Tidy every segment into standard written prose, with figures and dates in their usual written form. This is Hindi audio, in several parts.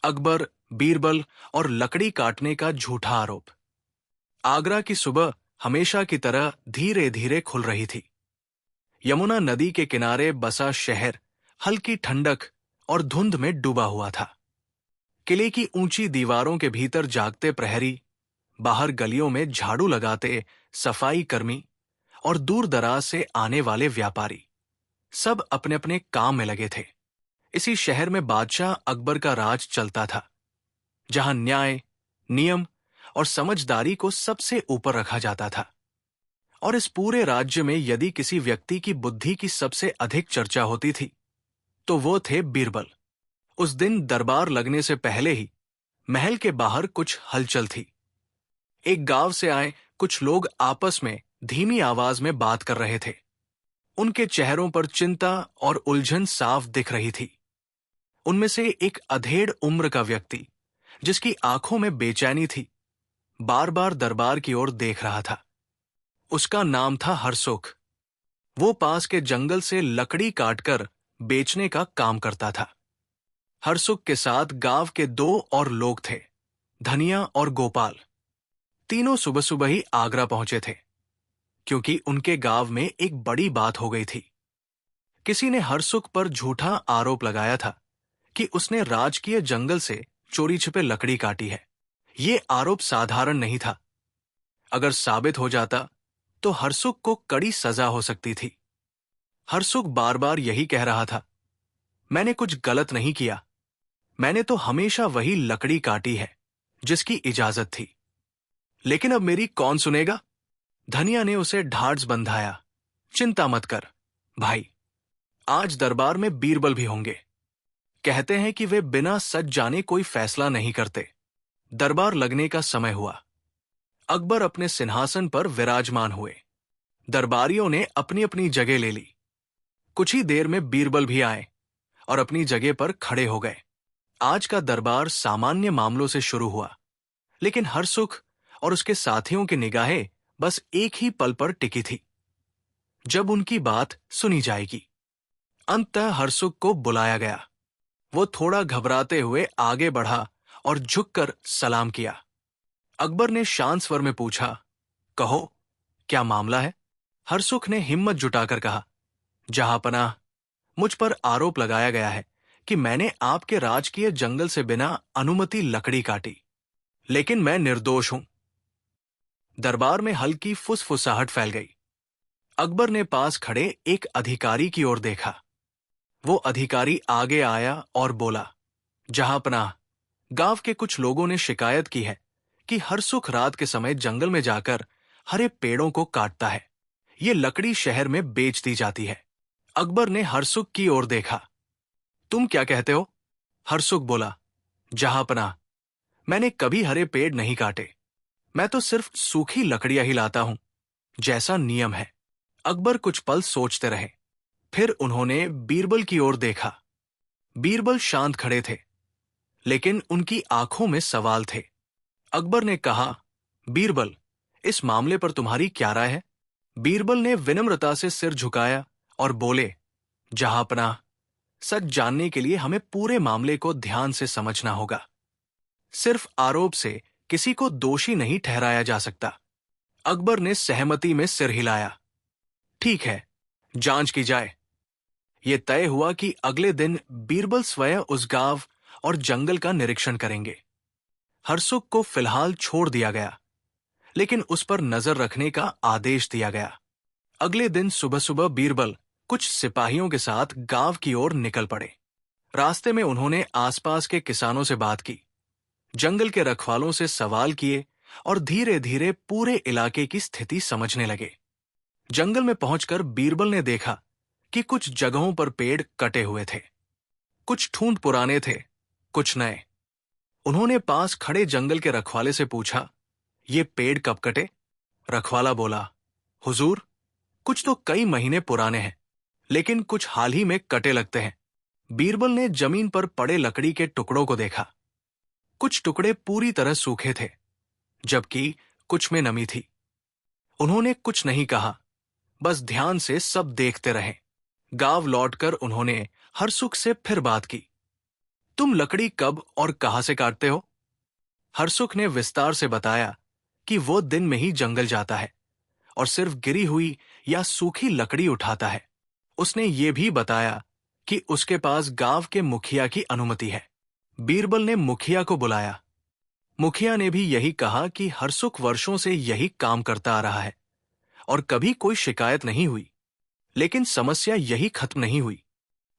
अकबर, बीरबल और लकड़ी काटने का झूठा आरोप। आगरा की सुबह हमेशा की तरह धीरे धीरे खुल रही थी। यमुना नदी के किनारे बसा शहर हल्की ठंडक और धुंध में डूबा हुआ था। किले की ऊंची दीवारों के भीतर जागते प्रहरी, बाहर गलियों में झाड़ू लगाते सफाई कर्मी और दूर दराज से आने वाले व्यापारी सब अपने अपने काम में लगे थे। इसी शहर में बादशाह अकबर का राज चलता था, जहां न्याय, नियम और समझदारी को सबसे ऊपर रखा जाता था। और इस पूरे राज्य में यदि किसी व्यक्ति की बुद्धि की सबसे अधिक चर्चा होती थी, तो वो थे बीरबल। उस दिन दरबार लगने से पहले ही महल के बाहर कुछ हलचल थी। एक गांव से आए कुछ लोग आपस में धीमी आवाज में बात कर रहे थे। उनके चेहरों पर चिंता और उलझन साफ दिख रही थी। उनमें से एक अधेड़ उम्र का व्यक्ति, जिसकी आंखों में बेचैनी थी, बार बार दरबार की ओर देख रहा था। उसका नाम था हरसुख। वो पास के जंगल से लकड़ी काटकर बेचने का काम करता था। हरसुख के साथ गांव के दो और लोग थे, धनिया और गोपाल। तीनों सुबह सुबह ही आगरा पहुंचे थे, क्योंकि उनके गांव में एक बड़ी बात हो गई थी। किसी ने हरसुख पर झूठा आरोप लगाया था कि उसने राजकीय जंगल से चोरी छिपे लकड़ी काटी है। ये आरोप साधारण नहीं था। अगर साबित हो जाता तो हरसुख को कड़ी सजा हो सकती थी। हरसुख बार बार यही कह रहा था, मैंने कुछ गलत नहीं किया, मैंने तो हमेशा वही लकड़ी काटी है जिसकी इजाजत थी। लेकिन अब मेरी कौन सुनेगा? धनिया ने उसे ढाढ़स बंधाया। चिंता मत कर भाई, आज दरबार में बीरबल भी होंगे। कहते हैं कि वे बिना सच जाने कोई फैसला नहीं करते। दरबार लगने का समय हुआ। अकबर अपने सिंहासन पर विराजमान हुए। दरबारियों ने अपनी अपनी जगह ले ली। कुछ ही देर में बीरबल भी आए और अपनी जगह पर खड़े हो गए। आज का दरबार सामान्य मामलों से शुरू हुआ, लेकिन हरसुख और उसके साथियों की निगाहें बस एक ही पल पर टिकी थी, जब उनकी बात सुनी जाएगी। अंततः हरसुख को बुलाया गया। वो थोड़ा घबराते हुए आगे बढ़ा और झुककर सलाम किया। अकबर ने शांत स्वर में पूछा, कहो, क्या मामला है? हरसुख ने हिम्मत जुटाकर कहा, जहांपनाह, मुझ पर आरोप लगाया गया है कि मैंने आपके राजकीय जंगल से बिना अनुमति लकड़ी काटी, लेकिन मैं निर्दोष हूं। दरबार में हल्की फुसफुसाहट फैल गई। अकबर ने पास खड़े एक अधिकारी की ओर देखा। वो अधिकारी आगे आया और बोला, जहांपनाह, गांव के कुछ लोगों ने शिकायत की है कि हरसुख रात के समय जंगल में जाकर हरे पेड़ों को काटता है। ये लकड़ी शहर में बेच दी जाती है। अकबर ने हरसुख की ओर देखा। तुम क्या कहते हो? हरसुख बोला, जहांपनाह, मैंने कभी हरे पेड़ नहीं काटे। मैं तो सिर्फ सूखी लकड़ियां ही लाता हूं, जैसा नियम है। अकबर कुछ पल सोचते रहे। फिर उन्होंने बीरबल की ओर देखा। बीरबल शांत खड़े थे, लेकिन उनकी आंखों में सवाल थे। अकबर ने कहा, बीरबल, इस मामले पर तुम्हारी क्या राय है? बीरबल ने विनम्रता से सिर झुकाया और बोले, जहांपनाह, सच जानने के लिए हमें पूरे मामले को ध्यान से समझना होगा। सिर्फ आरोप से किसी को दोषी नहीं ठहराया जा सकता। अकबर ने सहमति में सिर हिलाया। ठीक है, जांच की जाए। यह तय हुआ कि अगले दिन बीरबल स्वयं उस गांव और जंगल का निरीक्षण करेंगे। हरसुख को फिलहाल छोड़ दिया गया, लेकिन उस पर नजर रखने का आदेश दिया गया। अगले दिन सुबह सुबह बीरबल कुछ सिपाहियों के साथ गांव की ओर निकल पड़े। रास्ते में उन्होंने आसपास के किसानों से बात की, जंगल के रखवालों से सवाल किए और धीरे धीरे पूरे इलाके की स्थिति समझने लगे। जंगल में पहुंचकर बीरबल ने देखा कि कुछ जगहों पर पेड़ कटे हुए थे। कुछ ठूंठ पुराने थे, कुछ नए। उन्होंने पास खड़े जंगल के रखवाले से पूछा, ये पेड़ कब कटे? रखवाला बोला, हुजूर, कुछ तो कई महीने पुराने हैं, लेकिन कुछ हाल ही में कटे लगते हैं। बीरबल ने जमीन पर पड़े लकड़ी के टुकड़ों को देखा। कुछ टुकड़े पूरी तरह सूखे थे, जबकि कुछ में नमी थी। उन्होंने कुछ नहीं कहा, बस ध्यान से सब देखते रहे। गांव लौटकर उन्होंने हरसुख से फिर बात की। तुम लकड़ी कब और कहां से काटते हो? हरसुख ने विस्तार से बताया कि वो दिन में ही जंगल जाता है और सिर्फ गिरी हुई या सूखी लकड़ी उठाता है। उसने ये भी बताया कि उसके पास गांव के मुखिया की अनुमति है। बीरबल ने मुखिया को बुलाया। मुखिया ने भी यही कहा कि हरसुख वर्षों से यही काम करता आ रहा है और कभी कोई शिकायत नहीं हुई। लेकिन समस्या यही खत्म नहीं हुई।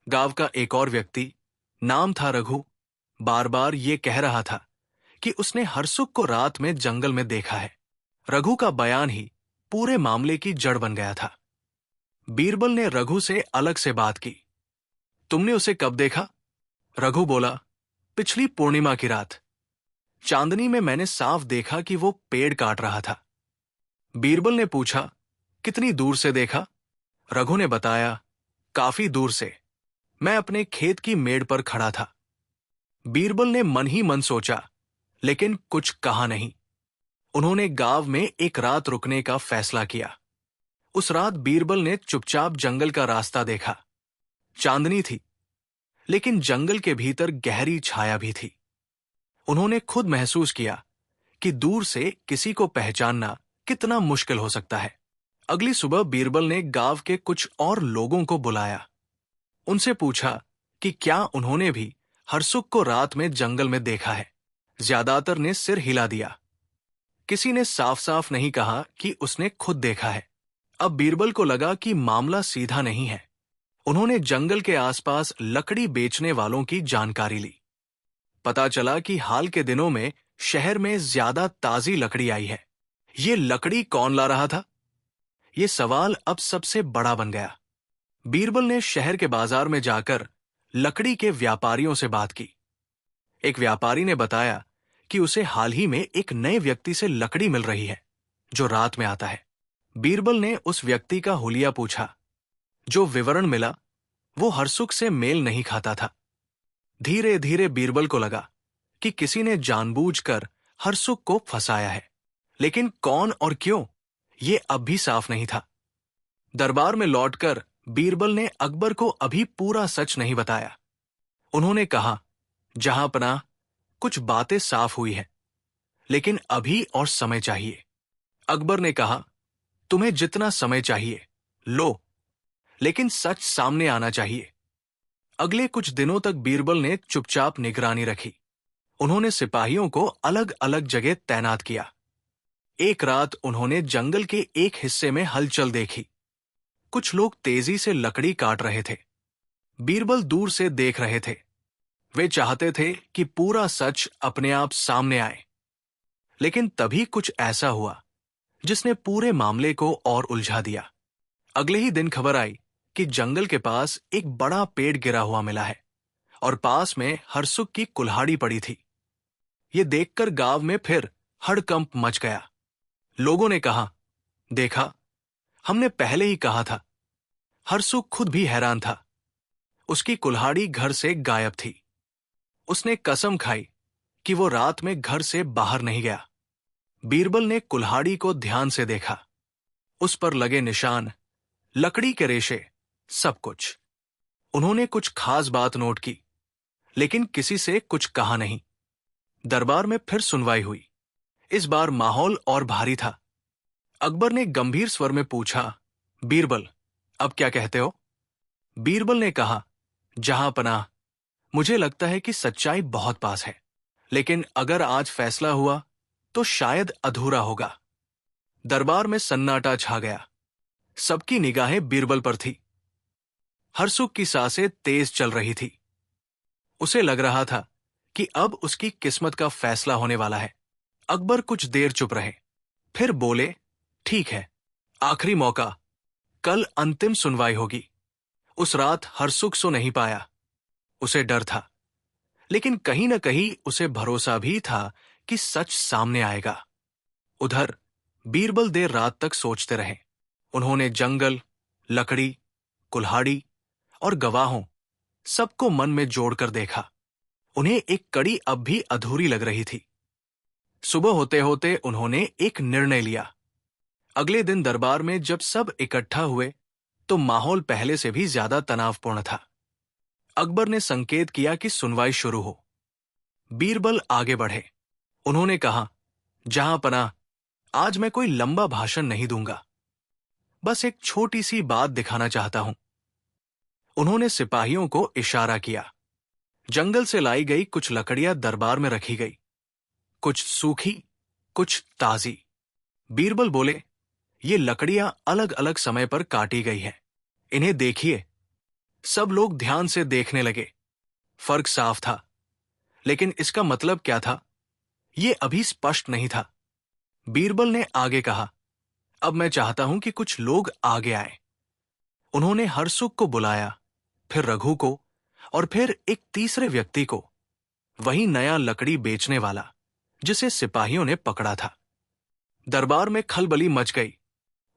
गांव का एक और व्यक्ति, नाम था रघु, बार बार ये कह रहा था कि उसने हरसुख को रात में जंगल में देखा है। रघु का बयान ही पूरे मामले की जड़ बन गया था। बीरबल ने रघु से अलग से बात की। तुमने उसे कब देखा? रघु बोला, पिछली पूर्णिमा की रात। चांदनी में मैंने साफ देखा कि वो पेड़ काट रहा था। बीरबल ने पूछा, कितनी दूर से देखा? रघु ने बताया, काफी दूर से। मैं अपने खेत की मेड़ पर खड़ा था। बीरबल ने मन ही मन सोचा, लेकिन कुछ कहा नहीं। उन्होंने गांव में एक रात रुकने का फैसला किया। उस रात बीरबल ने चुपचाप जंगल का रास्ता देखा। चांदनी थी, लेकिन जंगल के भीतर गहरी छाया भी थी। उन्होंने खुद महसूस किया कि दूर से किसी को पहचानना कितना मुश्किल हो सकता है। अगली सुबह बीरबल ने गांव के कुछ और लोगों को बुलाया। उनसे पूछा कि क्या उन्होंने भी हरसुख को रात में जंगल में देखा है। ज्यादातर ने सिर हिला दिया। किसी ने साफ साफ नहीं कहा कि उसने खुद देखा है। अब बीरबल को लगा कि मामला सीधा नहीं है। उन्होंने जंगल के आसपास लकड़ी बेचने वालों की जानकारी ली। पता चला कि हाल के दिनों में शहर में ज्यादा ताजी लकड़ी आई है। ये लकड़ी कौन ला रहा था? ये सवाल अब सबसे बड़ा बन गया। बीरबल ने शहर के बाजार में जाकर लकड़ी के व्यापारियों से बात की। एक व्यापारी ने बताया कि उसे हाल ही में एक नए व्यक्ति से लकड़ी मिल रही है जो रात में आता है। बीरबल ने उस व्यक्ति का हुलिया पूछा। जो विवरण मिला वो हरसुख से मेल नहीं खाता था। धीरे धीरे बीरबल को लगा कि किसी ने जानबूझकर हरसुख को फंसाया है, लेकिन कौन और क्यों, ये अब भी साफ नहीं था। दरबार में लौटकर बीरबल ने अकबर को अभी पूरा सच नहीं बताया। उन्होंने कहा, जहां पनाह, कुछ बातें साफ हुई है, लेकिन अभी और समय चाहिए। अकबर ने कहा, तुम्हें जितना समय चाहिए लो, लेकिन सच सामने आना चाहिए। अगले कुछ दिनों तक बीरबल ने चुपचाप निगरानी रखी। उन्होंने सिपाहियों को अलग अलग जगह तैनात किया। एक रात उन्होंने जंगल के एक हिस्से में हलचल देखी। कुछ लोग तेजी से लकड़ी काट रहे थे। बीरबल दूर से देख रहे थे। वे चाहते थे कि पूरा सच अपने आप सामने आए। लेकिन तभी कुछ ऐसा हुआ जिसने पूरे मामले को और उलझा दिया। अगले ही दिन खबर आई कि जंगल के पास एक बड़ा पेड़ गिरा हुआ मिला है और पास में हरसुख की कुल्हाड़ी पड़ी थी। ये देखकर गांव में फिर हड़कंप मच गया। लोगों ने कहा, देखा, हमने पहले ही कहा था। हरसुख खुद भी हैरान था। उसकी कुल्हाड़ी घर से गायब थी। उसने कसम खाई कि वो रात में घर से बाहर नहीं गया। बीरबल ने कुल्हाड़ी को ध्यान से देखा। उस पर लगे निशान, लकड़ी के रेशे, सब कुछ। उन्होंने कुछ खास बात नोट की, लेकिन किसी से कुछ कहा नहीं। दरबार में फिर सुनवाई हुई। इस बार माहौल और भारी था। अकबर ने गंभीर स्वर में पूछा, बीरबल, अब क्या कहते हो? बीरबल ने कहा, जहां पनाह, मुझे लगता है कि सच्चाई बहुत पास है, लेकिन अगर आज फैसला हुआ तो शायद अधूरा होगा। दरबार में सन्नाटा छा गया। सबकी निगाहें बीरबल पर थी। हरसुख की सांसें तेज चल रही थी। उसे लग रहा था कि अब उसकी किस्मत का फैसला होने वाला है। अकबर कुछ देर चुप रहे, फिर बोले, ठीक है, आखिरी मौका, कल अंतिम सुनवाई होगी। उस रात हरसुख सो नहीं पाया। उसे डर था, लेकिन कहीं न कहीं उसे भरोसा भी था कि सच सामने आएगा। उधर बीरबल देर रात तक सोचते रहे। उन्होंने जंगल, लकड़ी, कुल्हाड़ी और गवाहों, सबको मन में जोड़कर देखा। उन्हें एक कड़ी अब भी अधूरी लग रही थी। सुबह होते होते उन्होंने एक निर्णय लिया। अगले दिन दरबार में जब सब इकट्ठा हुए तो माहौल पहले से भी ज्यादा तनावपूर्ण था। अकबर ने संकेत किया कि सुनवाई शुरू हो। बीरबल आगे बढ़े। उन्होंने कहा, जहां पनाह, आज मैं कोई लंबा भाषण नहीं दूंगा, बस एक छोटी सी बात दिखाना चाहता हूं। उन्होंने सिपाहियों को इशारा किया। जंगल से लाई गई कुछ लकड़ियां दरबार में रखी गई, कुछ सूखी, कुछ ताजी। बीरबल बोले, ये लकड़ियां अलग अलग समय पर काटी गई हैं। इन्हें देखिए। सब लोग ध्यान से देखने लगे। फर्क साफ था, लेकिन इसका मतलब क्या था, ये अभी स्पष्ट नहीं था। बीरबल ने आगे कहा, अब मैं चाहता हूं कि कुछ लोग आगे आए। उन्होंने हरसुख को बुलाया, फिर रघु को, और फिर एक तीसरे व्यक्ति को, वही नया लकड़ी बेचने वाला जिसे सिपाहियों ने पकड़ा था। दरबार में खलबली मच गई।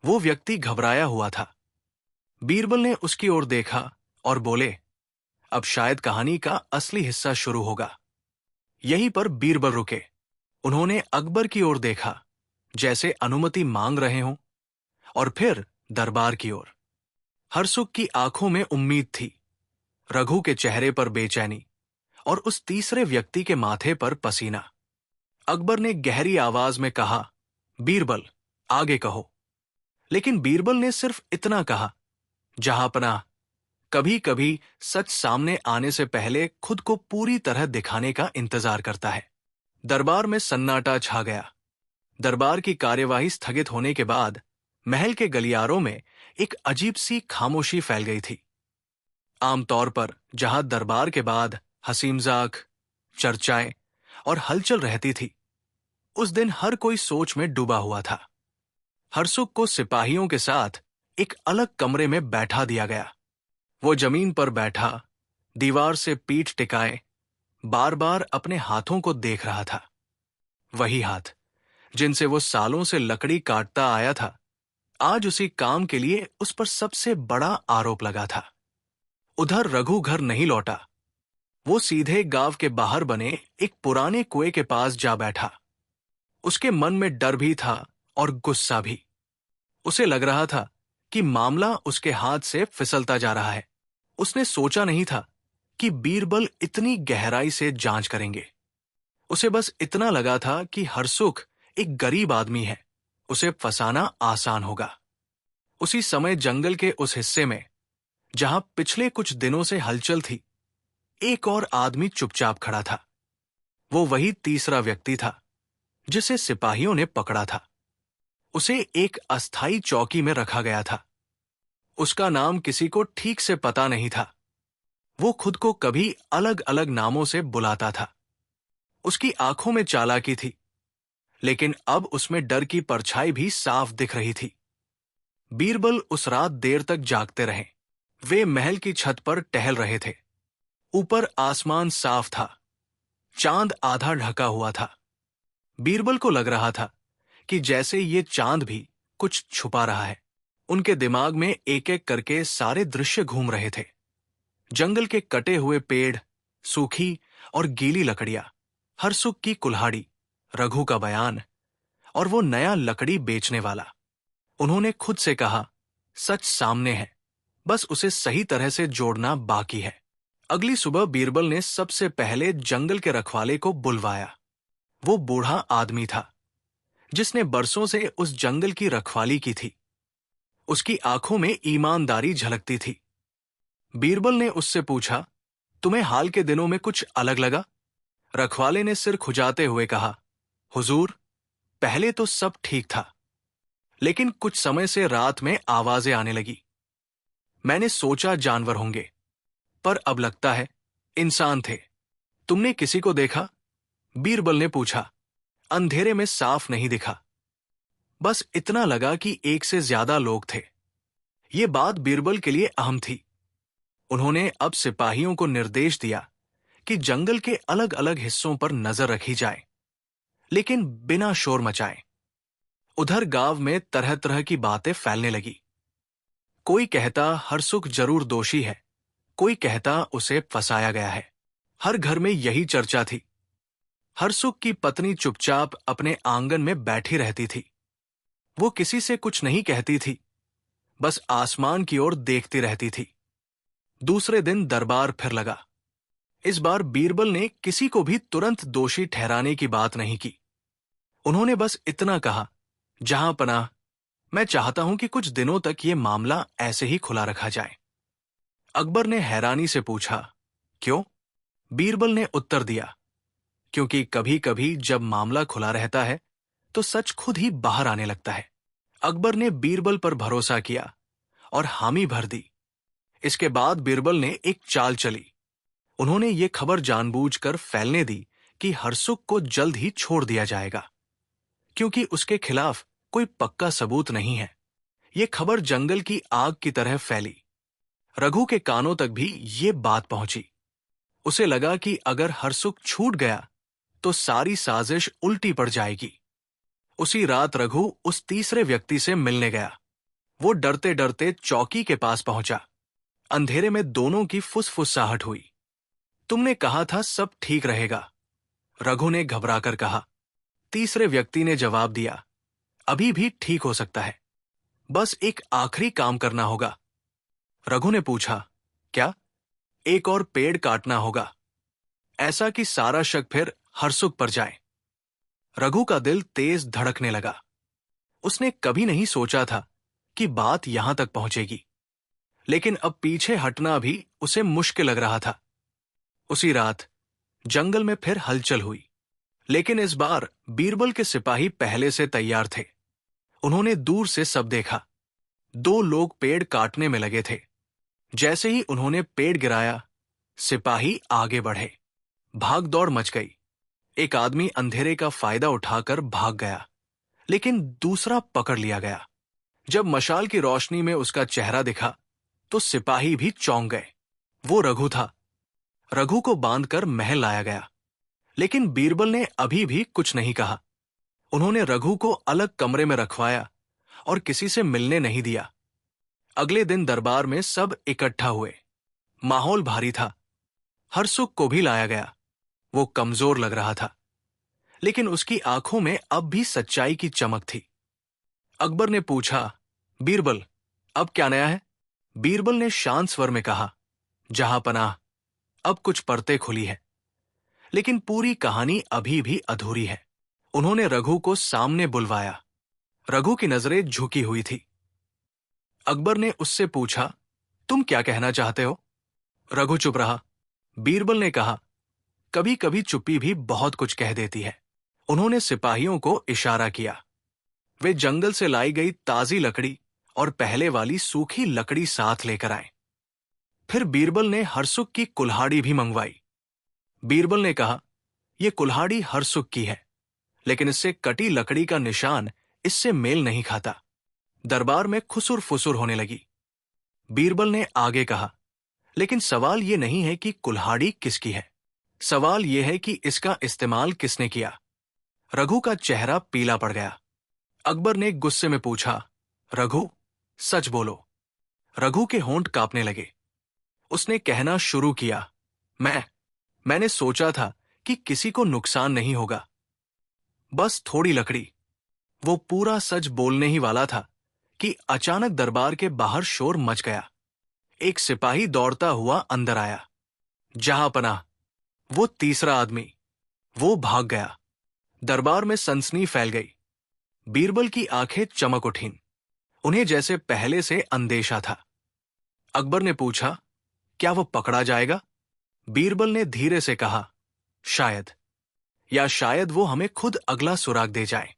वो व्यक्ति घबराया हुआ था। बीरबल ने उसकी ओर देखा और बोले, अब शायद कहानी का असली हिस्सा शुरू होगा। यहीं पर बीरबल रुके। उन्होंने अकबर की ओर देखा, जैसे अनुमति मांग रहे हों, और फिर दरबार की ओर। हरसुख की आंखों में उम्मीद थी, रघु के चेहरे पर बेचैनी, और उस तीसरे व्यक्ति के माथे पर पसीना। अकबर ने गहरी आवाज में कहा, बीरबल, आगे कहो। लेकिन बीरबल ने सिर्फ इतना कहा, जहांपनाह, कभी कभी सच सामने आने से पहले खुद को पूरी तरह दिखाने का इंतजार करता है। दरबार में सन्नाटा छा गया। दरबार की कार्यवाही स्थगित होने के बाद महल के गलियारों में एक अजीब सी खामोशी फैल गई थी। आमतौर पर जहां दरबार के बाद हंसी मजाक, चर्चाएं और हलचल रहती थी, उस दिन हर कोई सोच में डूबा हुआ था। हरसुख को सिपाहियों के साथ एक अलग कमरे में बैठा दिया गया। वो जमीन पर बैठा, दीवार से पीठ टिकाए, बार बार अपने हाथों को देख रहा था। वही हाथ जिनसे वो सालों से लकड़ी काटता आया था, आज उसी काम के लिए उस पर सबसे बड़ा आरोप लगा था। उधर रघु घर नहीं लौटा। वो सीधे गांव के बाहर बने एक पुराने कुएं के पास जा बैठा। उसके मन में डर भी था और गुस्सा भी। उसे लग रहा था कि मामला उसके हाथ से फिसलता जा रहा है। उसने सोचा नहीं था कि बीरबल इतनी गहराई से जांच करेंगे। उसे बस इतना लगा था कि हरसुख एक गरीब आदमी है, उसे फंसाना आसान होगा। उसी समय जंगल के उस हिस्से में, जहां पिछले कुछ दिनों से हलचल थी, एक और आदमी चुपचाप खड़ा था। वो वही तीसरा व्यक्ति था जिसे सिपाहियों ने पकड़ा था। उसे एक अस्थाई चौकी में रखा गया था। उसका नाम किसी को ठीक से पता नहीं था। वो खुद को कभी अलग अलग नामों से बुलाता था। उसकी आंखों में चालाकी थी, लेकिन अब उसमें डर की परछाई भी साफ दिख रही थी। बीरबल उस रात देर तक जागते रहे। वे महल की छत पर टहल रहे थे। ऊपर आसमान साफ था, चांद आधा ढका हुआ था। बीरबल को लग रहा था कि जैसे ये चांद भी कुछ छुपा रहा है। उनके दिमाग में एक एक करके सारे दृश्य घूम रहे थे। जंगल के कटे हुए पेड़, सूखी और गीली लकड़ियां, हरसुख की कुल्हाड़ी, रघु का बयान, और वो नया लकड़ी बेचने वाला। उन्होंने खुद से कहा, सच सामने है, बस उसे सही तरह से जोड़ना बाकी है। अगली सुबह बीरबल ने सबसे पहले जंगल के रखवाले को बुलवाया। वो बूढ़ा आदमी था जिसने बरसों से उस जंगल की रखवाली की थी। उसकी आंखों में ईमानदारी झलकती थी। बीरबल ने उससे पूछा, तुम्हें हाल के दिनों में कुछ अलग लगा? रखवाले ने सिर खुजाते हुए कहा, हुजूर, पहले तो सब ठीक था, लेकिन कुछ समय से रात में आवाजें आने लगी। मैंने सोचा जानवर होंगे, पर अब लगता है इंसान थे। तुमने किसी को देखा? बीरबल ने पूछा। अंधेरे में साफ नहीं दिखा, बस इतना लगा कि एक से ज्यादा लोग थे। ये बात बीरबल के लिए अहम थी। उन्होंने अब सिपाहियों को निर्देश दिया कि जंगल के अलग अलग हिस्सों पर नजर रखी जाए, लेकिन बिना शोर मचाए। उधर गांव में तरह तरह की बातें फैलने लगी। कोई कहता हरसुख जरूर दोषी है, कोई कहता उसे फंसाया गया है। हर घर में यही चर्चा थी। हरसुख की पत्नी चुपचाप अपने आंगन में बैठी रहती थी। वो किसी से कुछ नहीं कहती थी, बस आसमान की ओर देखती रहती थी। दूसरे दिन दरबार फिर लगा। इस बार बीरबल ने किसी को भी तुरंत दोषी ठहराने की बात नहीं की। उन्होंने बस इतना कहा, जहां पनाह, मैं चाहता हूं कि कुछ दिनों तक ये मामला ऐसे ही खुला रखा जाए। अकबर ने हैरानी से पूछा, क्यों? बीरबल ने उत्तर दिया, क्योंकि कभी कभी जब मामला खुला रहता है तो सच खुद ही बाहर आने लगता है। अकबर ने बीरबल पर भरोसा किया और हामी भर दी। इसके बाद बीरबल ने एक चाल चली। उन्होंने ये खबर जानबूझकर फैलने दी कि हरसुख को जल्द ही छोड़ दिया जाएगा, क्योंकि उसके खिलाफ कोई पक्का सबूत नहीं है। ये खबर जंगल की आग की तरह फैली। रघु के कानों तक भी ये बात पहुंची। उसे लगा कि अगर हरसुख छूट गया तो सारी साजिश उल्टी पड़ जाएगी। उसी रात रघु उस तीसरे व्यक्ति से मिलने गया। वो डरते डरते चौकी के पास पहुंचा। अंधेरे में दोनों की फुसफुसाहट हुई। तुमने कहा था सब ठीक रहेगा, रघु ने घबराकर कहा। तीसरे व्यक्ति ने जवाब दिया, अभी भी ठीक हो सकता है, बस एक आखिरी काम करना होगा। रघु ने पूछा, क्या? एक और पेड़ काटना होगा, ऐसा कि सारा शक फिर हरसुख पर जाए। रघु का दिल तेज धड़कने लगा। उसने कभी नहीं सोचा था कि बात यहां तक पहुंचेगी, लेकिन अब पीछे हटना भी उसे मुश्किल लग रहा था। उसी रात जंगल में फिर हलचल हुई, लेकिन इस बार बीरबल के सिपाही पहले से तैयार थे। उन्होंने दूर से सब देखा। दो लोग पेड़ काटने में लगे थे। जैसे ही उन्होंने पेड़ गिराया, सिपाही आगे बढ़े। भाग दौड़ मच गई। एक आदमी अंधेरे का फायदा उठाकर भाग गया, लेकिन दूसरा पकड़ लिया गया। जब मशाल की रोशनी में उसका चेहरा दिखा तो सिपाही भी चौंक गए। वो रघु था। रघु को बांधकर महल लाया गया, लेकिन बीरबल ने अभी भी कुछ नहीं कहा। उन्होंने रघु को अलग कमरे में रखवाया और किसी से मिलने नहीं दिया। अगले दिन दरबार में सब इकट्ठा हुए। माहौल भारी था। हरसुख को भी लाया गया। वो कमजोर लग रहा था, लेकिन उसकी आंखों में अब भी सच्चाई की चमक थी। अकबर ने पूछा, बीरबल, अब क्या नया है? बीरबल ने शांत स्वर में कहा, जहां पनाह, अब कुछ परतें खुली है, लेकिन पूरी कहानी अभी भी अधूरी है। उन्होंने रघु को सामने बुलवाया। रघु की नजरें झुकी हुई थी। अकबर ने उससे पूछा, तुम क्या कहना चाहते हो? रघु चुप रहा। बीरबल ने कहा, कभी कभी चुप्पी भी बहुत कुछ कह देती है। उन्होंने सिपाहियों को इशारा किया। वे जंगल से लाई गई ताजी लकड़ी और पहले वाली सूखी लकड़ी साथ लेकर आए। फिर बीरबल ने हरसुख की कुल्हाड़ी भी मंगवाई। बीरबल ने कहा, यह कुल्हाड़ी हरसुख की है, लेकिन इससे कटी लकड़ी का निशान इससे मेल नहीं खाता। दरबार में खुसुर फुसुर होने लगी। बीरबल ने आगे कहा, लेकिन सवाल यह नहीं है कि कुल्हाड़ी किसकी है, सवाल यह है कि इसका इस्तेमाल किसने किया। रघु का चेहरा पीला पड़ गया। अकबर ने गुस्से में पूछा, रघु, सच बोलो। रघु के होंठ कांपने लगे। उसने कहना शुरू किया, मैंने सोचा था कि किसी को नुकसान नहीं होगा, बस थोड़ी लकड़ी। वो पूरा सच बोलने ही वाला था कि अचानक दरबार के बाहर शोर मच गया। एक सिपाही दौड़ता हुआ अंदर आया। जहां पनाह, वो तीसरा आदमी, वो भाग गया। दरबार में सनसनी फैल गई। बीरबल की आंखें चमक उठीं। उन्हें जैसे पहले से अंदेशा था। अकबर ने पूछा, क्या वो पकड़ा जाएगा? बीरबल ने धीरे से कहा, शायद, या शायद वो हमें खुद अगला सुराग दे जाए।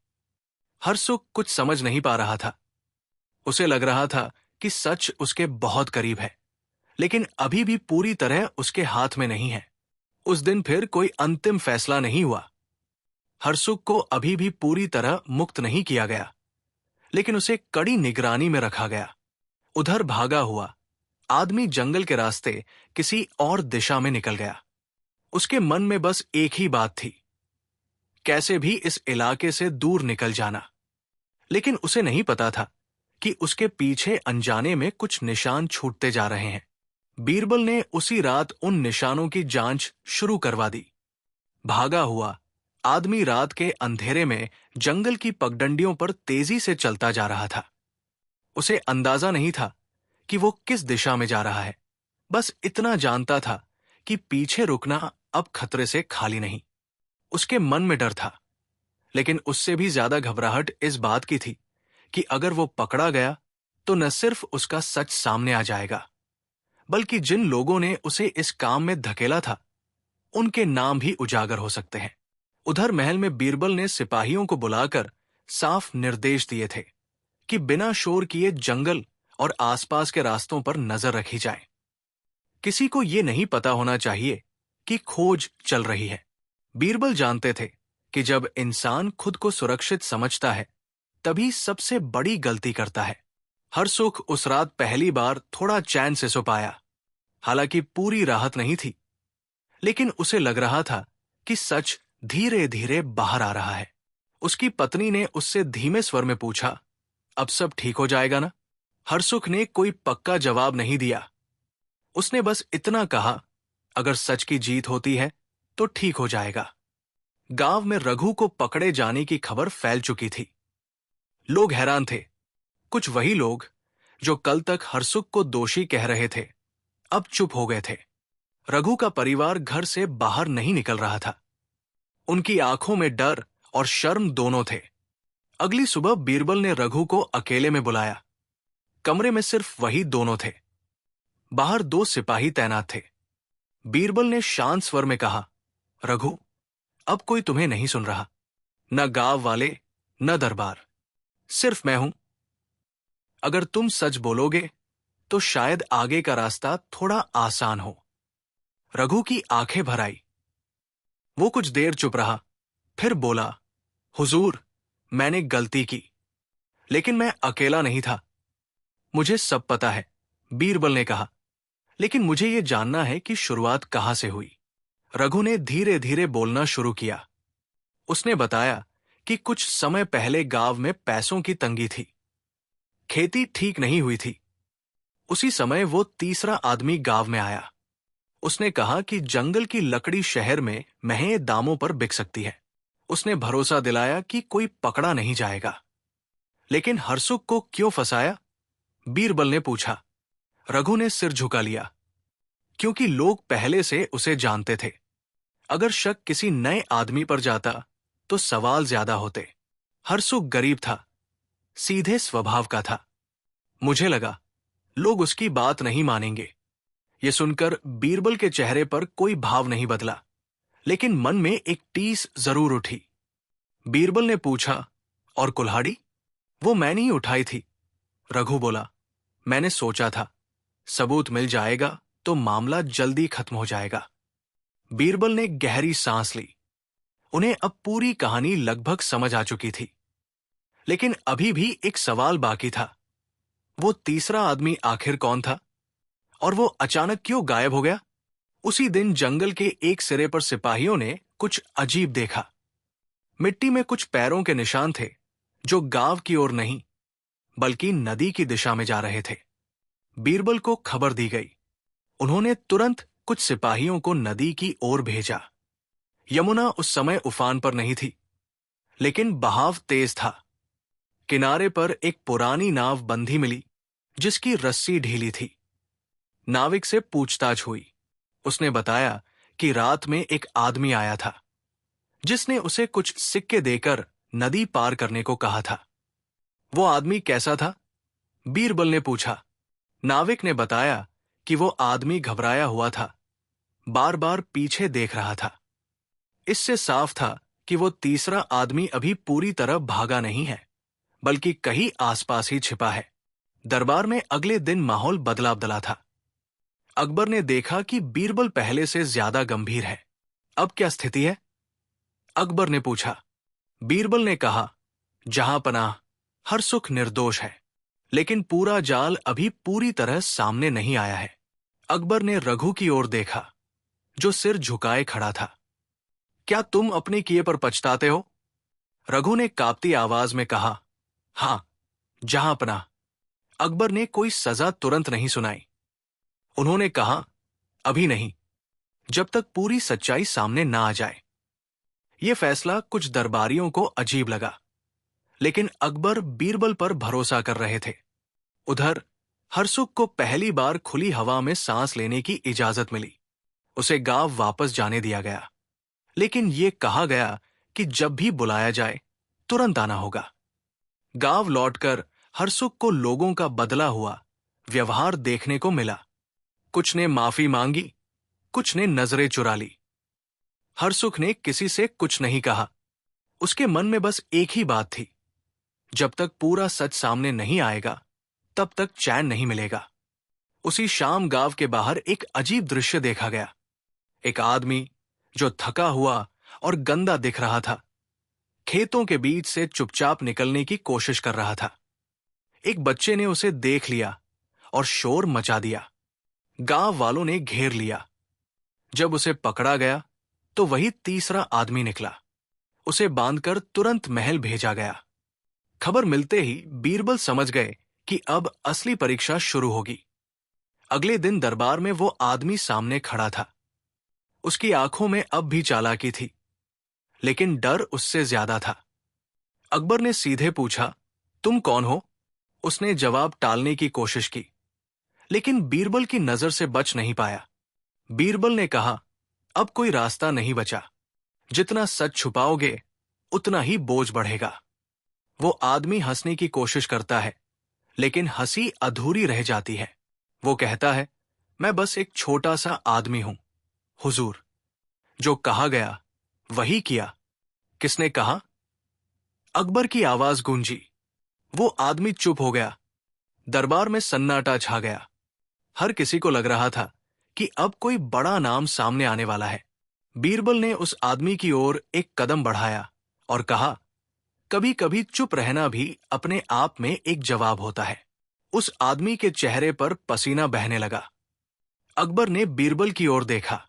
हरसुख कुछ समझ नहीं पा रहा था। उसे लग रहा था कि सच उसके बहुत करीब है, लेकिन अभी भी पूरी तरह उसके हाथ में नहीं है। उस दिन फिर कोई अंतिम फैसला नहीं हुआ। हरसुख को अभी भी पूरी तरह मुक्त नहीं किया गया, लेकिन उसे कड़ी निगरानी में रखा गया। उधर भागा हुआ आदमी जंगल के रास्ते किसी और दिशा में निकल गया। उसके मन में बस एक ही बात थी, कैसे भी इस इलाके से दूर निकल जाना। लेकिन उसे नहीं पता था कि उसके पीछे अनजाने में कुछ निशान छूटते जा रहे हैं। बीरबल ने उसी रात उन निशानों की जांच शुरू करवा दी। भागा हुआ आदमी रात के अंधेरे में जंगल की पगडंडियों पर तेजी से चलता जा रहा था। उसे अंदाजा नहीं था कि वो किस दिशा में जा रहा है। बस इतना जानता था कि पीछे रुकना अब खतरे से खाली नहीं। उसके मन में डर था, लेकिन उससे भी ज्यादा घबराहट इस बात की थी कि अगर वो पकड़ा गया तो न सिर्फ उसका सच सामने आ जाएगा, बल्कि जिन लोगों ने उसे इस काम में धकेला था उनके नाम भी उजागर हो सकते हैं। उधर महल में बीरबल ने सिपाहियों को बुलाकर साफ निर्देश दिए थे कि बिना शोर किए जंगल और आसपास के रास्तों पर नजर रखी जाए। किसी को ये नहीं पता होना चाहिए कि खोज चल रही है। बीरबल जानते थे कि जब इंसान खुद को सुरक्षित समझता है तभी सबसे बड़ी गलती करता है। हरसुख उस रात पहली बार थोड़ा चैन से सो पाया। हालांकि पूरी राहत नहीं थी, लेकिन उसे लग रहा था कि सच धीरे धीरे बाहर आ रहा है। उसकी पत्नी ने उससे धीमे स्वर में पूछा, अब सब ठीक हो जाएगा ना? हरसुख ने कोई पक्का जवाब नहीं दिया। उसने बस इतना कहा, अगर सच की जीत होती है तो ठीक हो जाएगा। गांव में रघु को पकड़े जाने की खबर फैल चुकी थी। लोग हैरान थे। कुछ वही लोग जो कल तक हरसुख को दोषी कह रहे थे, अब चुप हो गए थे। रघु का परिवार घर से बाहर नहीं निकल रहा था। उनकी आंखों में डर और शर्म दोनों थे। अगली सुबह बीरबल ने रघु को अकेले में बुलाया। कमरे में सिर्फ वही दोनों थे। बाहर 2 सिपाही तैनात थे। बीरबल ने शांत स्वर में कहा, रघु, अब कोई तुम्हें नहीं सुन रहा। न गांव वाले, न दरबार, सिर्फ मैं हूं। अगर तुम सच बोलोगे तो शायद आगे का रास्ता थोड़ा आसान हो। रघु की आंखें भर आई। वो कुछ देर चुप रहा, फिर बोला, हुजूर, मैंने गलती की, लेकिन मैं अकेला नहीं था। मुझे सब पता है, बीरबल ने कहा, लेकिन मुझे ये जानना है कि शुरुआत कहां से हुई। रघु ने धीरे धीरे बोलना शुरू किया। उसने बताया कि कुछ समय पहले गांव में पैसों की तंगी थी। खेती ठीक नहीं हुई थी। उसी समय वो तीसरा आदमी गांव में आया। उसने कहा कि जंगल की लकड़ी शहर में महंगे दामों पर बिक सकती है। उसने भरोसा दिलाया कि कोई पकड़ा नहीं जाएगा। लेकिन हरसुख को क्यों फंसाया? बीरबल ने पूछा। रघु ने सिर झुका लिया। क्योंकि लोग पहले से उसे जानते थे। अगर शक किसी नए आदमी पर जाता तो सवाल ज्यादा होते। हरसुख गरीब था, सीधे स्वभाव का था। मुझे लगा लोग उसकी बात नहीं मानेंगे। ये सुनकर बीरबल के चेहरे पर कोई भाव नहीं बदला, लेकिन मन में एक टीस जरूर उठी। बीरबल ने पूछा, और कुल्हाड़ी? वो मैंने ही उठाई थी, रघु बोला। मैंने सोचा था सबूत मिल जाएगा तो मामला जल्दी खत्म हो जाएगा। बीरबल ने गहरी सांस ली। उन्हें अब पूरी कहानी लगभग समझ आ चुकी थी, लेकिन अभी भी एक सवाल बाकी था। वो तीसरा आदमी आखिर कौन था? और वो अचानक क्यों गायब हो गया? उसी दिन जंगल के एक सिरे पर सिपाहियों ने कुछ अजीब देखा। मिट्टी में कुछ पैरों के निशान थे जो गांव की ओर नहीं बल्कि नदी की दिशा में जा रहे थे। बीरबल को खबर दी गई। उन्होंने तुरंत कुछ सिपाहियों को नदी की ओर भेजा। यमुना उस समय उफान पर नहीं थी, लेकिन बहाव तेज था। किनारे पर एक पुरानी नाव बंधी मिली जिसकी रस्सी ढीली थी। नाविक से पूछताछ हुई। उसने बताया कि रात में एक आदमी आया था जिसने उसे कुछ सिक्के देकर नदी पार करने को कहा था। वो आदमी कैसा था? बीरबल ने पूछा। नाविक ने बताया कि वो आदमी घबराया हुआ था, बार बार पीछे देख रहा था। इससे साफ था कि वो तीसरा आदमी अभी पूरी तरह भागा नहीं है, बल्कि कहीं आसपास ही छिपा है। दरबार में अगले दिन माहौल बदला बदला था। अकबर ने देखा कि बीरबल पहले से ज्यादा गंभीर है। अब क्या स्थिति है? अकबर ने पूछा। बीरबल ने कहा, जहां पनाह, हरसुख निर्दोष है, लेकिन पूरा जाल अभी पूरी तरह सामने नहीं आया है। अकबर ने रघु की ओर देखा, जो सिर झुकाए खड़ा था। क्या तुम अपने किए पर पछताते हो? रघु ने कांपती आवाज में कहा, हां, जहां पनाह। अकबर ने कोई सजा तुरंत नहीं सुनाई। उन्होंने कहा, अभी नहीं, जब तक पूरी सच्चाई सामने ना आ जाए। यह फैसला कुछ दरबारियों को अजीब लगा, लेकिन अकबर बीरबल पर भरोसा कर रहे थे। उधर हरसुख को पहली बार खुली हवा में सांस लेने की इजाजत मिली। उसे गांव वापस जाने दिया गया, लेकिन ये कहा गया कि जब भी बुलाया जाए तुरंत आना होगा। गांव लौटकर हरसुख को लोगों का बदला हुआ व्यवहार देखने को मिला। कुछ ने माफी मांगी, कुछ ने नजरें चुरा ली। हरसुख ने किसी से कुछ नहीं कहा। उसके मन में बस एक ही बात थी, जब तक पूरा सच सामने नहीं आएगा तब तक चैन नहीं मिलेगा। उसी शाम गांव के बाहर एक अजीब दृश्य देखा गया। एक आदमी जो थका हुआ और गंदा दिख रहा था, खेतों के बीच से चुपचाप निकलने की कोशिश कर रहा था। एक बच्चे ने उसे देख लिया और शोर मचा दिया। गांव वालों ने घेर लिया। जब उसे पकड़ा गया तो वही तीसरा आदमी निकला। उसे बांधकर तुरंत महल भेजा गया। खबर मिलते ही बीरबल समझ गए कि अब असली परीक्षा शुरू होगी। अगले दिन दरबार में वो आदमी सामने खड़ा था। उसकी आंखों में अब भी चालाकी थी, लेकिन डर उससे ज्यादा था। अकबर ने सीधे पूछा, तुम कौन हो? उसने जवाब टालने की कोशिश की, लेकिन बीरबल की नजर से बच नहीं पाया। बीरबल ने कहा, अब कोई रास्ता नहीं बचा। जितना सच छुपाओगे उतना ही बोझ बढ़ेगा। वो आदमी हंसने की कोशिश करता है, लेकिन हंसी अधूरी रह जाती है। वो कहता है, मैं बस एक छोटा सा आदमी हूं हुजूर। जो कहा गया वही किया। किसने कहा? अकबर की आवाज गूंजी। वो आदमी चुप हो गया। दरबार में सन्नाटा छा गया। हर किसी को लग रहा था कि अब कोई बड़ा नाम सामने आने वाला है। बीरबल ने उस आदमी की ओर एक कदम बढ़ाया और कहा, कभी कभी चुप रहना भी अपने आप में एक जवाब होता है। उस आदमी के चेहरे पर पसीना बहने लगा। अकबर ने बीरबल की ओर देखा।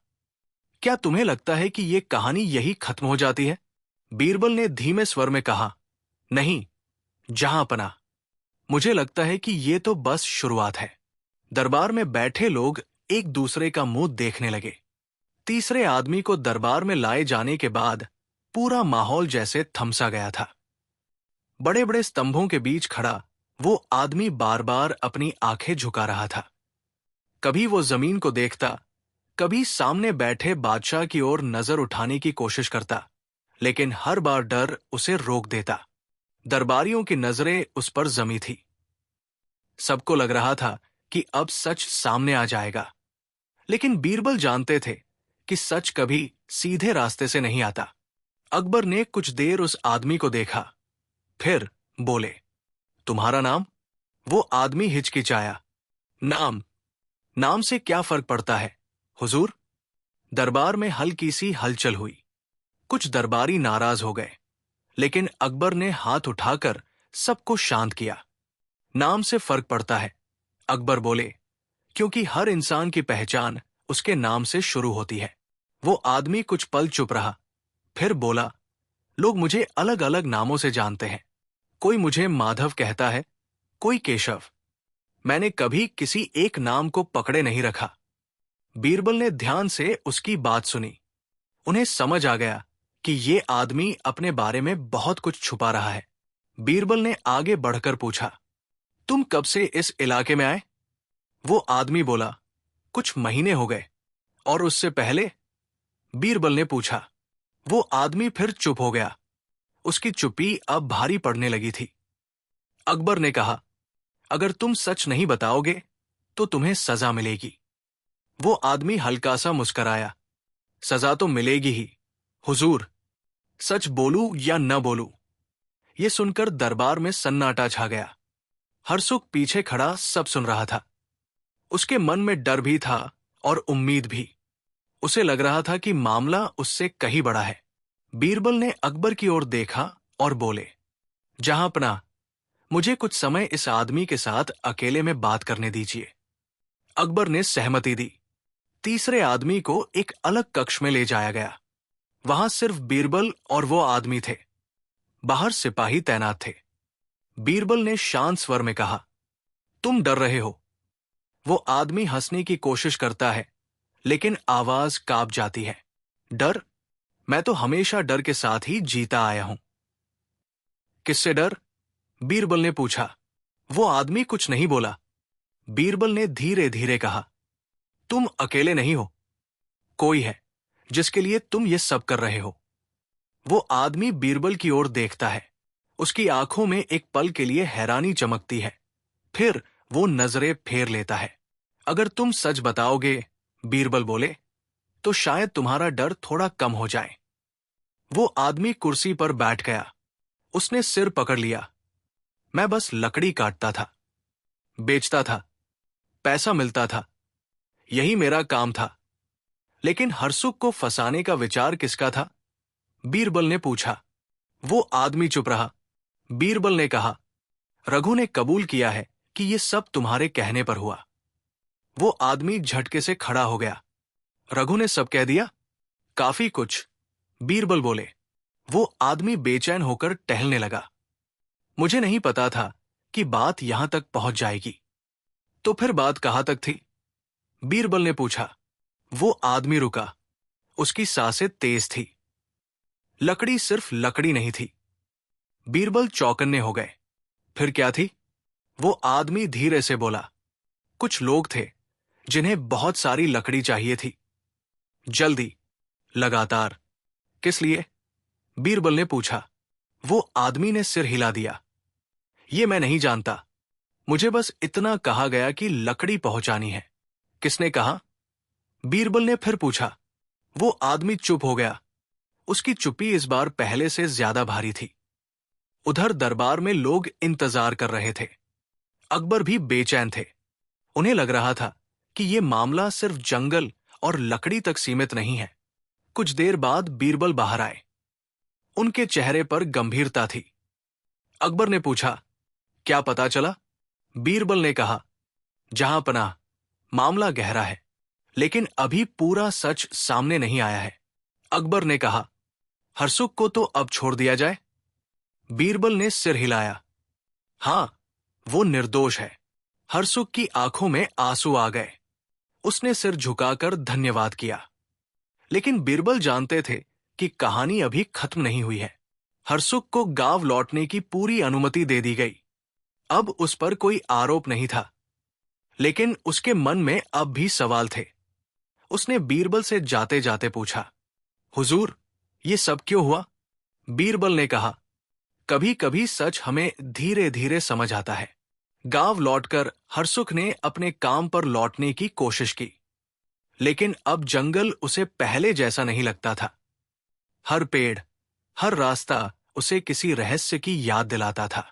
क्या तुम्हें लगता है कि यह कहानी यही खत्म हो जाती है? बीरबल ने धीमे स्वर में कहा, नहीं जहांपना, मुझे लगता है कि यह तो बस शुरुआत है। दरबार में बैठे लोग एक दूसरे का मुंह देखने लगे। तीसरे आदमी को दरबार में लाए जाने के बाद पूरा माहौल जैसे थमसा गया था। बड़े बड़े स्तंभों के बीच खड़ा वो आदमी बार बार अपनी आंखें झुका रहा था। कभी वो जमीन को देखता, कभी सामने बैठे बादशाह की ओर नजर उठाने की कोशिश करता, लेकिन हर बार डर उसे रोक देता। दरबारियों की नजरें उस पर जमी थी। सबको लग रहा था कि अब सच सामने आ जाएगा, लेकिन बीरबल जानते थे कि सच कभी सीधे रास्ते से नहीं आता। अकबर ने कुछ देर उस आदमी को देखा, फिर बोले, तुम्हारा नाम? वो आदमी हिचकिचाया। नाम? नाम से क्या फर्क पड़ता है हुजूर? दरबार में हल्की सी हलचल हुई। कुछ दरबारी नाराज हो गए, लेकिन अकबर ने हाथ उठाकर सबको शांत किया। नाम से फर्क पड़ता है, अकबर बोले, क्योंकि हर इंसान की पहचान उसके नाम से शुरू होती है। वो आदमी कुछ पल चुप रहा, फिर बोला, लोग मुझे अलग अलग नामों से जानते हैं। कोई मुझे माधव कहता है, कोई केशव। मैंने कभी किसी एक नाम को पकड़े नहीं रखा। बीरबल ने ध्यान से उसकी बात सुनी। उन्हें समझ आ गया कि ये आदमी अपने बारे में बहुत कुछ छुपा रहा है। बीरबल ने आगे बढ़कर पूछा, तुम कब से इस इलाके में आए? वो आदमी बोला, कुछ महीने हो गए। और उससे पहले? बीरबल ने पूछा। वो आदमी फिर चुप हो गया। उसकी चुप्पी अब भारी पड़ने लगी थी। अकबर ने कहा, अगर तुम सच नहीं बताओगे तो तुम्हें सजा मिलेगी। वो आदमी हल्का सा मुस्कराया, सजा तो मिलेगी ही हुजूर। सच बोलूं या न बोलूं? ये सुनकर दरबार में सन्नाटा छा गया। हरसुख पीछे खड़ा सब सुन रहा था। उसके मन में डर भी था और उम्मीद भी। उसे लग रहा था कि मामला उससे कहीं बड़ा है। बीरबल ने अकबर की ओर देखा और बोले, जहांपना, मुझे कुछ समय इस आदमी के साथ अकेले में बात करने दीजिए। अकबर ने सहमति दी। तीसरे आदमी को एक अलग कक्ष में ले जाया गया। वहां सिर्फ बीरबल और वो आदमी थे। बाहर सिपाही तैनात थे। बीरबल ने शांत स्वर में कहा, तुम डर रहे हो? वो आदमी हंसने की कोशिश करता है, लेकिन आवाज कांप जाती है। डर? मैं तो हमेशा डर के साथ ही जीता आया हूं। किससे डर? बीरबल ने पूछा। वो आदमी कुछ नहीं बोला। बीरबल ने धीरे धीरे कहा, तुम अकेले नहीं हो, कोई है जिसके लिए तुम ये सब कर रहे हो। वो आदमी बीरबल की ओर देखता है। उसकी आंखों में एक पल के लिए हैरानी चमकती है, फिर वो नजरें फेर लेता है। अगर तुम सच बताओगे, बीरबल बोले, तो शायद तुम्हारा डर थोड़ा कम हो जाए। वो आदमी कुर्सी पर बैठ गया। उसने सिर पकड़ लिया। मैं बस लकड़ी काटता था, बेचता था, पैसा मिलता था, यही मेरा काम था। लेकिन हरसुख को फंसाने का विचार किसका था? बीरबल ने पूछा। वो आदमी चुप रहा। बीरबल ने कहा, रघु ने कबूल किया है कि ये सब तुम्हारे कहने पर हुआ। वो आदमी झटके से खड़ा हो गया। रघु ने सब कह दिया? काफी कुछ, बीरबल बोले। वो आदमी बेचैन होकर टहलने लगा। मुझे नहीं पता था कि बात यहां तक पहुंच जाएगी। तो फिर बात कहां तक थी? बीरबल ने पूछा। वो आदमी रुका। उसकी सांसें तेज थी। लकड़ी सिर्फ लकड़ी नहीं थी। बीरबल चौकन्ने हो गए। फिर क्या थी? वो आदमी धीरे से बोला, कुछ लोग थे जिन्हें बहुत सारी लकड़ी चाहिए थी, जल्दी, लगातार। किस लिए? बीरबल ने पूछा। वो आदमी ने सिर हिला दिया। ये मैं नहीं जानता। मुझे बस इतना कहा गया कि लकड़ी पहुंचानी है। किसने कहा? बीरबल ने फिर पूछा। वो आदमी चुप हो गया। उसकी चुप्पी इस बार पहले से ज्यादा भारी थी। उधर दरबार में लोग इंतजार कर रहे थे। अकबर भी बेचैन थे। उन्हें लग रहा था कि ये मामला सिर्फ जंगल और लकड़ी तक सीमित नहीं है। कुछ देर बाद बीरबल बाहर आए। उनके चेहरे पर गंभीरता थी। अकबर ने पूछा, क्या पता चला? बीरबल ने कहा, जहां पनाह, मामला गहरा है, लेकिन अभी पूरा सच सामने नहीं आया है। अकबर ने कहा, हरसुख को तो अब छोड़ दिया जाए? बीरबल ने सिर हिलाया। हां, वो निर्दोष है। हरसुख की आंखों में आंसू आ गए। उसने सिर झुकाकर धन्यवाद किया। लेकिन बीरबल जानते थे कि कहानी अभी खत्म नहीं हुई है। हरसुख को गांव लौटने की पूरी अनुमति दे दी गई। अब उस पर कोई आरोप नहीं था, लेकिन उसके मन में अब भी सवाल थे। उसने बीरबल से जाते जाते पूछा, हुजूर, ये सब क्यों हुआ? बीरबल ने कहा, कभी कभी सच हमें धीरे धीरे समझ आता है। गांव लौटकर हरसुख ने अपने काम पर लौटने की कोशिश की, लेकिन अब जंगल उसे पहले जैसा नहीं लगता था। हर पेड़, हर रास्ता उसे किसी रहस्य की याद दिलाता था।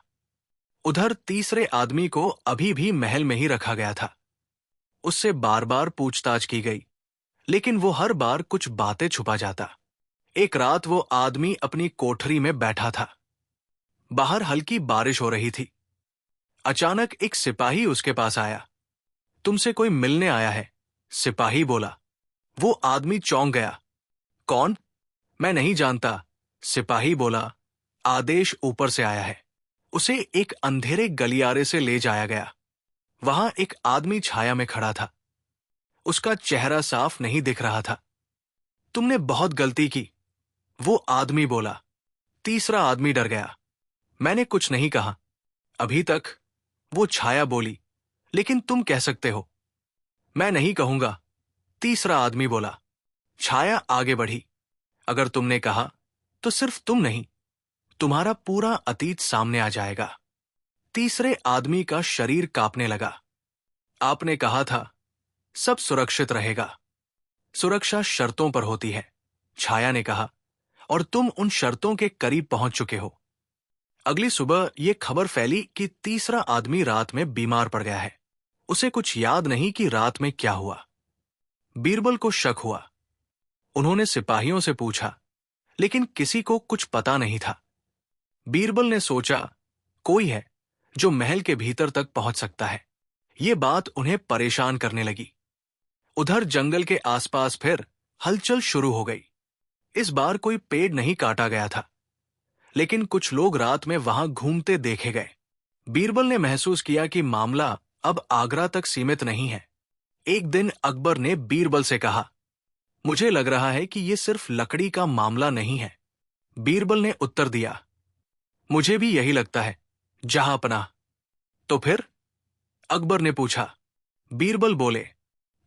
उधर तीसरे आदमी को अभी भी महल में ही रखा गया था। उससे बार बार पूछताछ की गई, लेकिन वो हर बार कुछ बातें छुपा जाता। एक रात वो आदमी अपनी कोठरी में बैठा था। बाहर हल्की बारिश हो रही थी। अचानक एक सिपाही उसके पास आया। तुमसे कोई मिलने आया है, सिपाही बोला। वो आदमी चौंक गया। कौन? मैं नहीं जानता, सिपाही बोला। आदेश ऊपर से आया है। उसे एक अंधेरे गलियारे से ले जाया गया। वहां एक आदमी छाया में खड़ा था। उसका चेहरा साफ नहीं दिख रहा था। तुमने बहुत गलती की, वो आदमी बोला। तीसरा आदमी डर गया। मैंने कुछ नहीं कहा अभी तक, वो छाया बोली। लेकिन तुम कह सकते हो। मैं नहीं कहूंगा, तीसरा आदमी बोला। छाया आगे बढ़ी। अगर तुमने कहा तो सिर्फ तुम नहीं, तुम्हारा पूरा अतीत सामने आ जाएगा। तीसरे आदमी का शरीर कांपने लगा। आपने कहा था सब सुरक्षित रहेगा। सुरक्षा शर्तों पर होती है, छाया ने कहा, और तुम उन शर्तों के करीब पहुंच चुके हो। अगली सुबह यह खबर फैली कि तीसरा आदमी रात में बीमार पड़ गया है। उसे कुछ याद नहीं कि रात में क्या हुआ। बीरबल को शक हुआ। उन्होंने सिपाहियों से पूछा, लेकिन किसी को कुछ पता नहीं था। बीरबल ने सोचा, कोई है जो महल के भीतर तक पहुंच सकता है। ये बात उन्हें परेशान करने लगी। उधर जंगल के आसपास फिर हलचल शुरू हो गई। इस बार कोई पेड़ नहीं काटा गया था, लेकिन कुछ लोग रात में वहां घूमते देखे गए। बीरबल ने महसूस किया कि मामला अब आगरा तक सीमित नहीं है। एक दिन अकबर ने बीरबल से कहा, मुझे लग रहा है कि यह सिर्फ लकड़ी का मामला नहीं है। बीरबल ने उत्तर दिया, मुझे भी यही लगता है, जहां पनाह। तो फिर? अकबर ने पूछा। बीरबल बोले,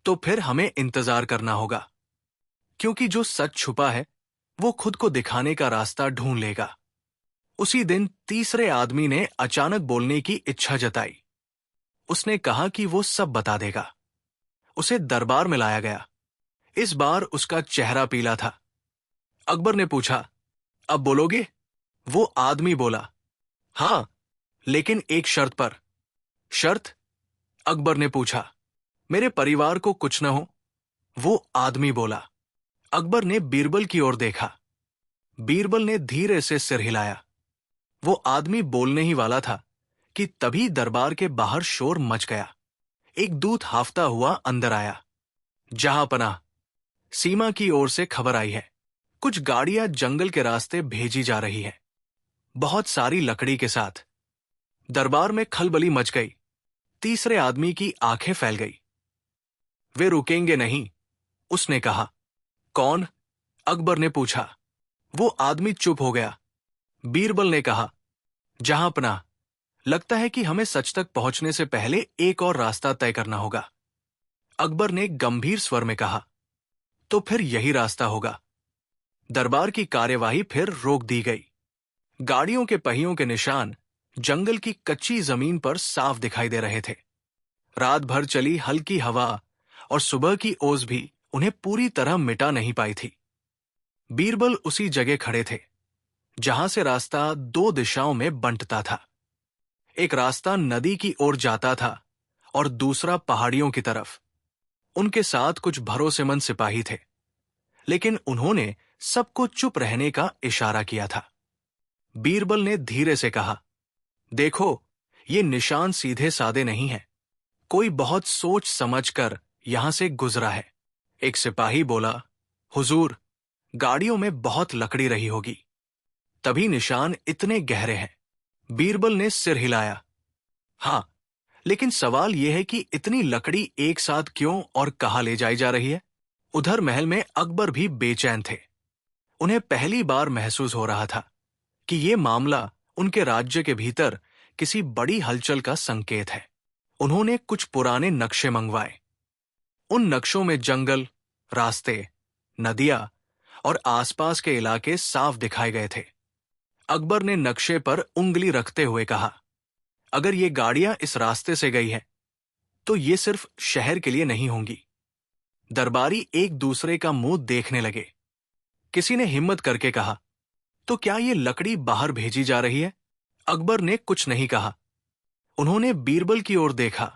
तो फिर हमें इंतजार करना होगा, क्योंकि जो सच छुपा है वो खुद को दिखाने का रास्ता ढूंढ लेगा। उसी दिन तीसरे आदमी ने अचानक बोलने की इच्छा जताई। उसने कहा कि वो सब बता देगा। उसे दरबार में लाया गया। इस बार उसका चेहरा पीला था। अकबर ने पूछा, अब बोलोगे? वो आदमी बोला, हां, लेकिन एक शर्त पर। शर्त? अकबर ने पूछा। मेरे परिवार को कुछ न हो। वो आदमी बोला। अकबर ने बीरबल की ओर देखा। बीरबल ने धीरे से सिर हिलाया। वो आदमी बोलने ही वाला था कि तभी दरबार के बाहर शोर मच गया। एक दूत हाफता हुआ अंदर आया। जहां पनाह, सीमा की ओर से खबर आई है। कुछ गाड़ियां जंगल के रास्ते भेजी जा रही है, बहुत सारी लकड़ी के साथ। दरबार में खलबली मच गई। तीसरे आदमी की आंखें फैल गई। वे रुकेंगे नहीं, उसने कहा। कौन? अकबर ने पूछा। वो आदमी चुप हो गया। बीरबल ने कहा, जहां पनाह, लगता है कि हमें सच तक पहुंचने से पहले एक और रास्ता तय करना होगा। अकबर ने गंभीर स्वर में कहा, तो फिर यही रास्ता होगा। दरबार की कार्यवाही फिर रोक दी गई। गाड़ियों के पहियों के निशान जंगल की कच्ची जमीन पर साफ दिखाई दे रहे थे। रात भर चली हल्की हवा और सुबह की ओस भी उन्हें पूरी तरह मिटा नहीं पाई थी। बीरबल उसी जगह खड़े थे जहां से रास्ता दो दिशाओं में बंटता था। एक रास्ता नदी की ओर जाता था और दूसरा पहाड़ियों की तरफ। उनके साथ कुछ भरोसेमंद सिपाही थे, लेकिन उन्होंने सबको चुप रहने का इशारा किया था। बीरबल ने धीरे से कहा, देखो, ये निशान सीधे सादे नहीं हैं। कोई बहुत सोच समझकर यहां से गुजरा है। एक सिपाही बोला, हुजूर, गाड़ियों में बहुत लकड़ी रही होगी, तभी निशान इतने गहरे हैं। बीरबल ने सिर हिलाया। हां, लेकिन सवाल यह है कि इतनी लकड़ी एक साथ क्यों और कहां ले जाई जा रही है? उधर महल में अकबर भी बेचैन थे। उन्हें पहली बार महसूस हो रहा था कि यह मामला उनके राज्य के भीतर किसी बड़ी हलचल का संकेत है। उन्होंने कुछ पुराने नक्शे मंगवाए। उन नक्शों में जंगल, रास्ते, नदियां और आसपास के इलाके साफ दिखाए गए थे। अकबर ने नक्शे पर उंगली रखते हुए कहा, अगर ये गाड़ियां इस रास्ते से गई हैं, तो ये सिर्फ शहर के लिए नहीं होंगी। दरबारी एक दूसरे का मुंह देखने लगे। किसी ने हिम्मत करके कहा, तो क्या ये लकड़ी बाहर भेजी जा रही है? अकबर ने कुछ नहीं कहा। उन्होंने बीरबल की ओर देखा,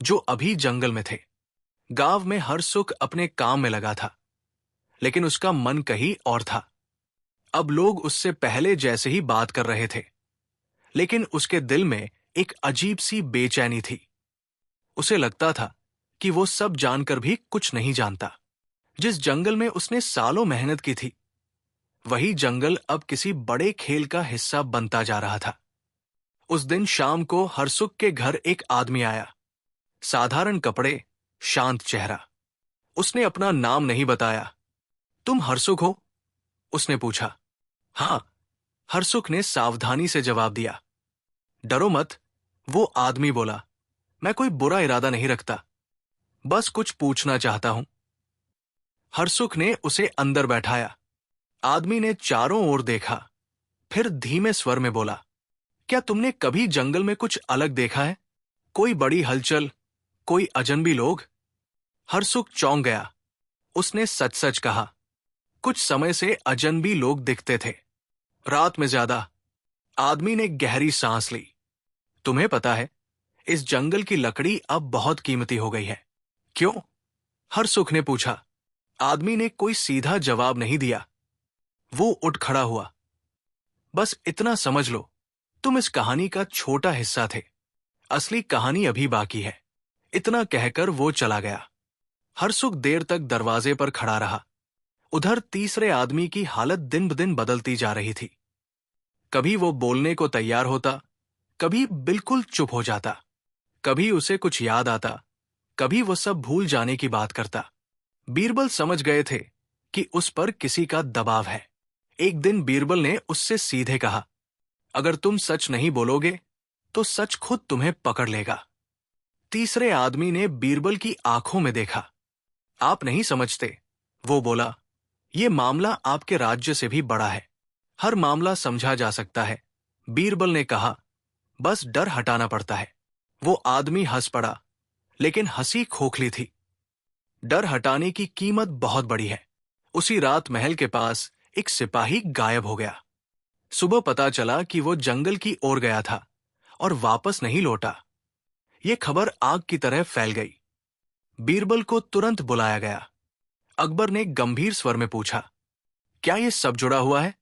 जो अभी जंगल में थे। गांव में हर सुख अपने काम में लगा था, लेकिन उसका मन कहीं और था। अब लोग उससे पहले जैसे ही बात कर रहे थे, लेकिन उसके दिल में एक अजीब सी बेचैनी थी। उसे लगता था कि वो सब जानकर भी कुछ नहीं जानता। जिस जंगल में उसने सालों मेहनत की थी, वही जंगल अब किसी बड़े खेल का हिस्सा बनता जा रहा था। उस दिन शाम को हरसुख के घर एक आदमी आया। साधारण कपड़े, शांत चेहरा। उसने अपना नाम नहीं बताया। तुम हरसुख हो? उसने पूछा। हां, हरसुख ने सावधानी से जवाब दिया। डरो मत, वो आदमी बोला। मैं कोई बुरा इरादा नहीं रखता, बस कुछ पूछना चाहता हूं। हरसुख ने उसे अंदर बैठाया। आदमी ने चारों ओर देखा, फिर धीमे स्वर में बोला, क्या तुमने कभी जंगल में कुछ अलग देखा है? कोई बड़ी हलचल, कोई अजनबी लोग? हरसुख चौंक गया। उसने सच सच कहा, कुछ समय से अजनबी लोग दिखते थे, रात में ज्यादा। आदमी ने गहरी सांस ली। तुम्हें पता है, इस जंगल की लकड़ी अब बहुत कीमती हो गई है। क्यों? हरसुख ने पूछा। आदमी ने कोई सीधा जवाब नहीं दिया। वो उठ खड़ा हुआ। बस इतना समझ लो, तुम इस कहानी का छोटा हिस्सा थे, असली कहानी अभी बाकी है। इतना कहकर वो चला गया। हरसुख देर तक दरवाजे पर खड़ा रहा। उधर तीसरे आदमी की हालत दिन ब दिन बदलती जा रही थी। कभी वो बोलने को तैयार होता, कभी बिल्कुल चुप हो जाता। कभी उसे कुछ याद आता, कभी वो सब भूल जाने की बात करता। बीरबल समझ गए थे कि उस पर किसी का दबाव है। एक दिन बीरबल ने उससे सीधे कहा, अगर तुम सच नहीं बोलोगे तो सच खुद तुम्हें पकड़ लेगा। तीसरे आदमी ने बीरबल की आंखों में देखा। आप नहीं समझते, वो बोला, ये मामला आपके राज्य से भी बड़ा है। हर मामला समझा जा सकता है। बीरबल ने कहा, बस डर हटाना पड़ता है। वो आदमी हंस पड़ा, लेकिन हंसी खोखली थी। डर हटाने की कीमत बहुत बड़ी है। उसी रात महल के पास एक सिपाही गायब हो गया। सुबह पता चला कि वो जंगल की ओर गया था और वापस नहीं लौटा। ये खबर आग की तरह फैल गई। बीरबल को तुरंत बुलाया गया। अकबर ने गंभीर स्वर में पूछा, क्या ये सब जुड़ा हुआ है?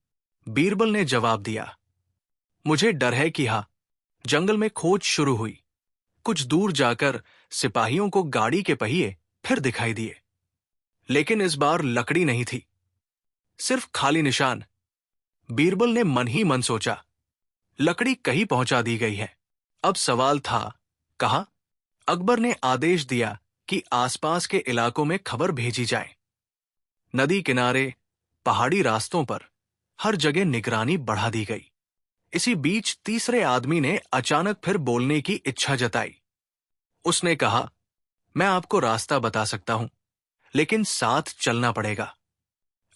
बीरबल ने जवाब दिया, मुझे डर है कि हाँ। जंगल में खोज शुरू हुई। कुछ दूर जाकर सिपाहियों को गाड़ी के पहिए फिर दिखाई दिए, लेकिन इस बार लकड़ी नहीं थी, सिर्फ खाली निशान। बीरबल ने मन ही मन सोचा, लकड़ी कहीं पहुंचा दी गई है। अब सवाल था, कहाँ? अकबर ने आदेश दिया कि आसपास के इलाकों में खबर भेजी जाए। नदी किनारे, पहाड़ी रास्तों पर हर जगह निगरानी बढ़ा दी गई। इसी बीच तीसरे आदमी ने अचानक फिर बोलने की इच्छा जताई। उसने कहा, मैं आपको रास्ता बता सकता हूं, लेकिन साथ चलना पड़ेगा।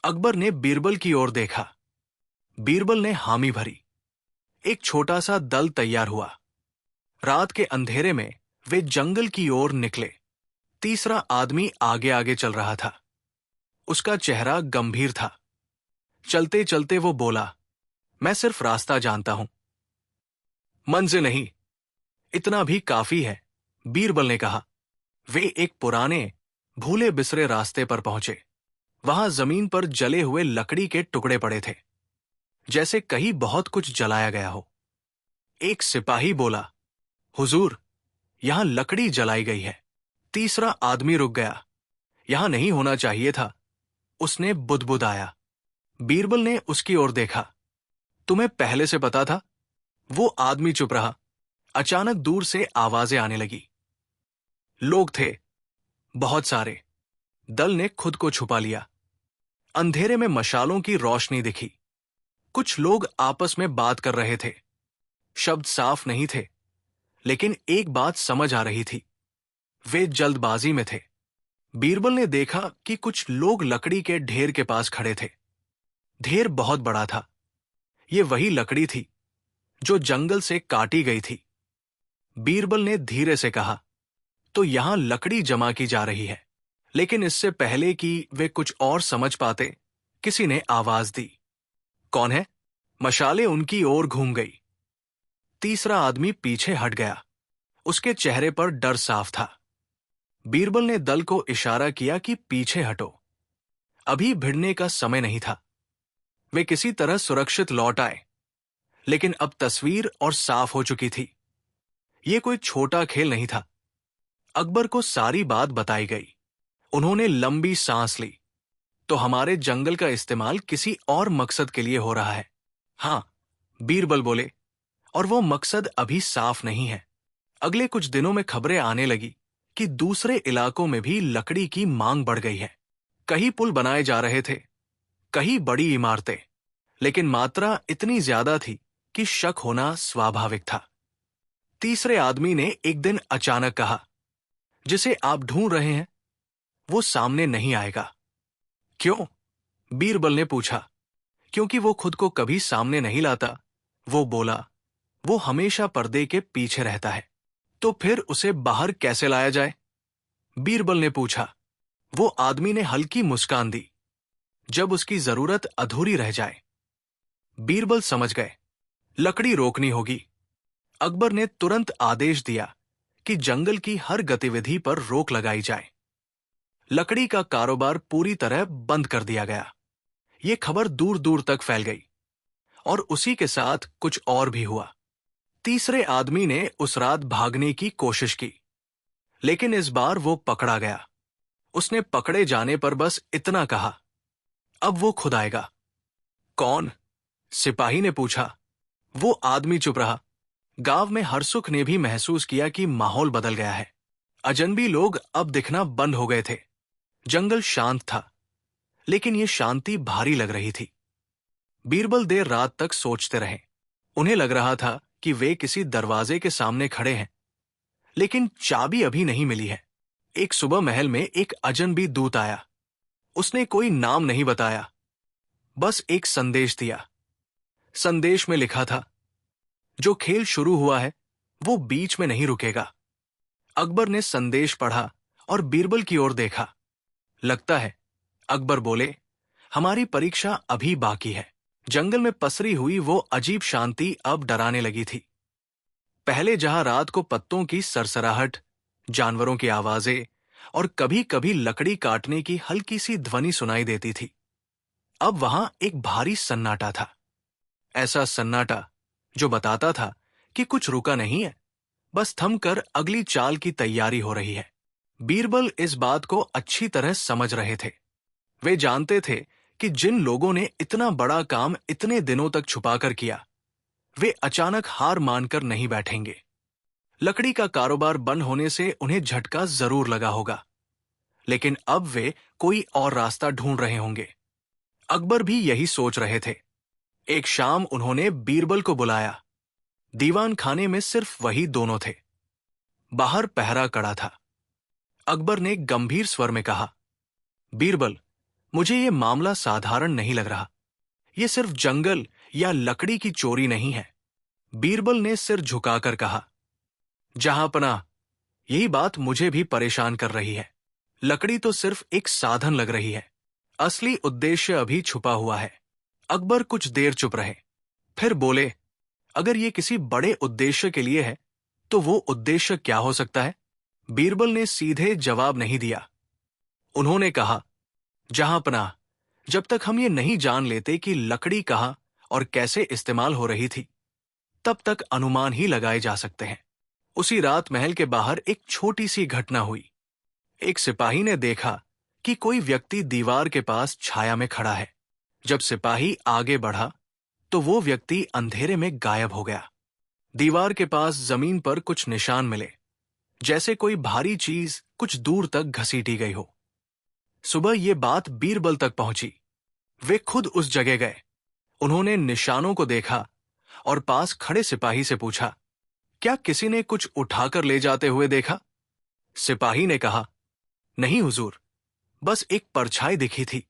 अकबर ने बीरबल की ओर देखा। बीरबल ने हामी भरी। एक छोटा सा दल तैयार हुआ। रात के अंधेरे में वे जंगल की ओर निकले। तीसरा आदमी आगे आगे चल रहा था। उसका चेहरा गंभीर था। चलते चलते वो बोला, मैं सिर्फ रास्ता जानता हूं, मंजिल नहीं। इतना भी काफी है, बीरबल ने कहा। वे एक पुराने, भूले बिसरे रास्ते पर पहुंचे। वहां जमीन पर जले हुए लकड़ी के टुकड़े पड़े थे, जैसे कहीं बहुत कुछ जलाया गया हो। एक सिपाही बोला, हुजूर, यहां लकड़ी जलाई गई है। तीसरा आदमी रुक गया। यहां नहीं होना चाहिए था, उसने बुदबुदाया। बीरबल ने उसकी ओर देखा। तुम्हें पहले से पता था? वो आदमी चुप रहा। अचानक दूर से आवाजें आने लगी। लोग थे, बहुत सारे। दल ने खुद को छुपा लिया। अंधेरे में मशालों की रोशनी दिखी। कुछ लोग आपस में बात कर रहे थे। शब्द साफ नहीं थे, लेकिन एक बात समझ आ रही थी। वे जल्दबाजी में थे। बीरबल ने देखा कि कुछ लोग लकड़ी के ढेर के पास खड़े थे। ढेर बहुत बड़ा था। ये वही लकड़ी थी जो जंगल से काटी गई थी। बीरबल ने धीरे से कहा, तो यहां लकड़ी जमा की जा रही है। लेकिन इससे पहले कि वे कुछ और समझ पाते, किसी ने आवाज दी, कौन है? मशाले उनकी ओर घूम गई। तीसरा आदमी पीछे हट गया। उसके चेहरे पर डर साफ था। बीरबल ने दल को इशारा किया कि पीछे हटो। अभी भिड़ने का समय नहीं था। वे किसी तरह सुरक्षित लौट आए, लेकिन अब तस्वीर और साफ हो चुकी थी। ये कोई छोटा खेल नहीं था। अकबर को सारी बात बताई गई। उन्होंने लंबी सांस ली। तो हमारे जंगल का इस्तेमाल किसी और मकसद के लिए हो रहा है। हां, बीरबल बोले, और वो मकसद अभी साफ नहीं है। अगले कुछ दिनों में खबरें आने लगी कि दूसरे इलाकों में भी लकड़ी की मांग बढ़ गई है। कहीं पुल बनाए जा रहे थे, कहीं बड़ी इमारतें, लेकिन मात्रा इतनी ज्यादा थी कि शक होना स्वाभाविक था। तीसरे आदमी ने एक दिन अचानक कहा, जिसे आप ढूंढ रहे हैं वो सामने नहीं आएगा। क्यों? बीरबल ने पूछा। क्योंकि वो खुद को कभी सामने नहीं लाता, वो बोला। वो हमेशा पर्दे के पीछे रहता है। तो फिर उसे बाहर कैसे लाया जाए? बीरबल ने पूछा। वो आदमी ने हल्की मुस्कान दी। जब उसकी जरूरत अधूरी रह जाए। बीरबल समझ गए, लकड़ी रोकनी होगी। अकबर ने तुरंत आदेश दिया कि जंगल की हर गतिविधि पर रोक लगाई जाए। लकड़ी का कारोबार पूरी तरह बंद कर दिया गया। ये खबर दूर दूर तक फैल गई, और उसी के साथ कुछ और भी हुआ। तीसरे आदमी ने उस रात भागने की कोशिश की, लेकिन इस बार वो पकड़ा गया। उसने पकड़े जाने पर बस इतना कहा, अब वो खुद आएगा। कौन? सिपाही ने पूछा। वो आदमी चुप रहा। गांव में हरसुख ने भी महसूस किया कि माहौल बदल गया है। अजनबी लोग अब दिखना बंद हो गए थे। जंगल शांत था, लेकिन ये शांति भारी लग रही थी। बीरबल देर रात तक सोचते रहे। उन्हें लग रहा था कि वे किसी दरवाजे के सामने खड़े हैं, लेकिन चाबी अभी नहीं मिली है। एक सुबह महल में एक अजनबी दूत आया। उसने कोई नाम नहीं बताया, बस एक संदेश दिया। संदेश में लिखा था, जो खेल शुरू हुआ है वो बीच में नहीं रुकेगा। अकबर ने संदेश पढ़ा और बीरबल की ओर देखा। लगता है, अकबर बोले, हमारी परीक्षा अभी बाकी है। जंगल में पसरी हुई वो अजीब शांति अब डराने लगी थी। पहले जहां रात को पत्तों की सरसराहट, जानवरों की आवाजें और कभी कभी लकड़ी काटने की हल्की सी ध्वनि सुनाई देती थी, अब वहां एक भारी सन्नाटा था। ऐसा सन्नाटा जो बताता था कि कुछ रुका नहीं है, बस थमकर अगली चाल की तैयारी हो रही है। बीरबल इस बात को अच्छी तरह समझ रहे थे। वे जानते थे कि जिन लोगों ने इतना बड़ा काम इतने दिनों तक छुपाकर किया, वे अचानक हार मानकर नहीं बैठेंगे। लकड़ी का कारोबार बंद होने से उन्हें झटका जरूर लगा होगा, लेकिन अब वे कोई और रास्ता ढूंढ रहे होंगे। अकबर भी यही सोच रहे थे। एक शाम उन्होंने बीरबल को बुलाया। दीवान खाने में सिर्फ वही दोनों थे। बाहर पहरा कड़ा था। अकबर ने गंभीर स्वर में कहा, बीरबल, मुझे ये मामला साधारण नहीं लग रहा। ये सिर्फ जंगल या लकड़ी की चोरी नहीं है। बीरबल ने सिर झुकाकर कहा, जहांपनाह, यही बात मुझे भी परेशान कर रही है। लकड़ी तो सिर्फ एक साधन लग रही है, असली उद्देश्य अभी छुपा हुआ है। अकबर कुछ देर चुप रहे, फिर बोले, अगर ये किसी बड़े उद्देश्य के लिए है तो वो उद्देश्य क्या हो सकता है? बीरबल ने सीधे जवाब नहीं दिया। उन्होंने कहा, जहांपनाह, जब तक हम ये नहीं जान लेते कि लकड़ी कहाँ और कैसे इस्तेमाल हो रही थी, तब तक अनुमान ही लगाए जा सकते हैं। उसी रात महल के बाहर एक छोटी सी घटना हुई। एक सिपाही ने देखा कि कोई व्यक्ति दीवार के पास छाया में खड़ा है। जब सिपाही आगे बढ़ा तो वो व्यक्ति अंधेरे में गायब हो गया। दीवार के पास जमीन पर कुछ निशान मिले, जैसे कोई भारी चीज कुछ दूर तक घसीटी गई हो। सुबह ये बात बीरबल तक पहुंची। वे खुद उस जगह गए। उन्होंने निशानों को देखा और पास खड़े सिपाही से पूछा, क्या किसी ने कुछ उठाकर ले जाते हुए देखा? सिपाही ने कहा, नहीं हुजूर, बस एक परछाई दिखी थी।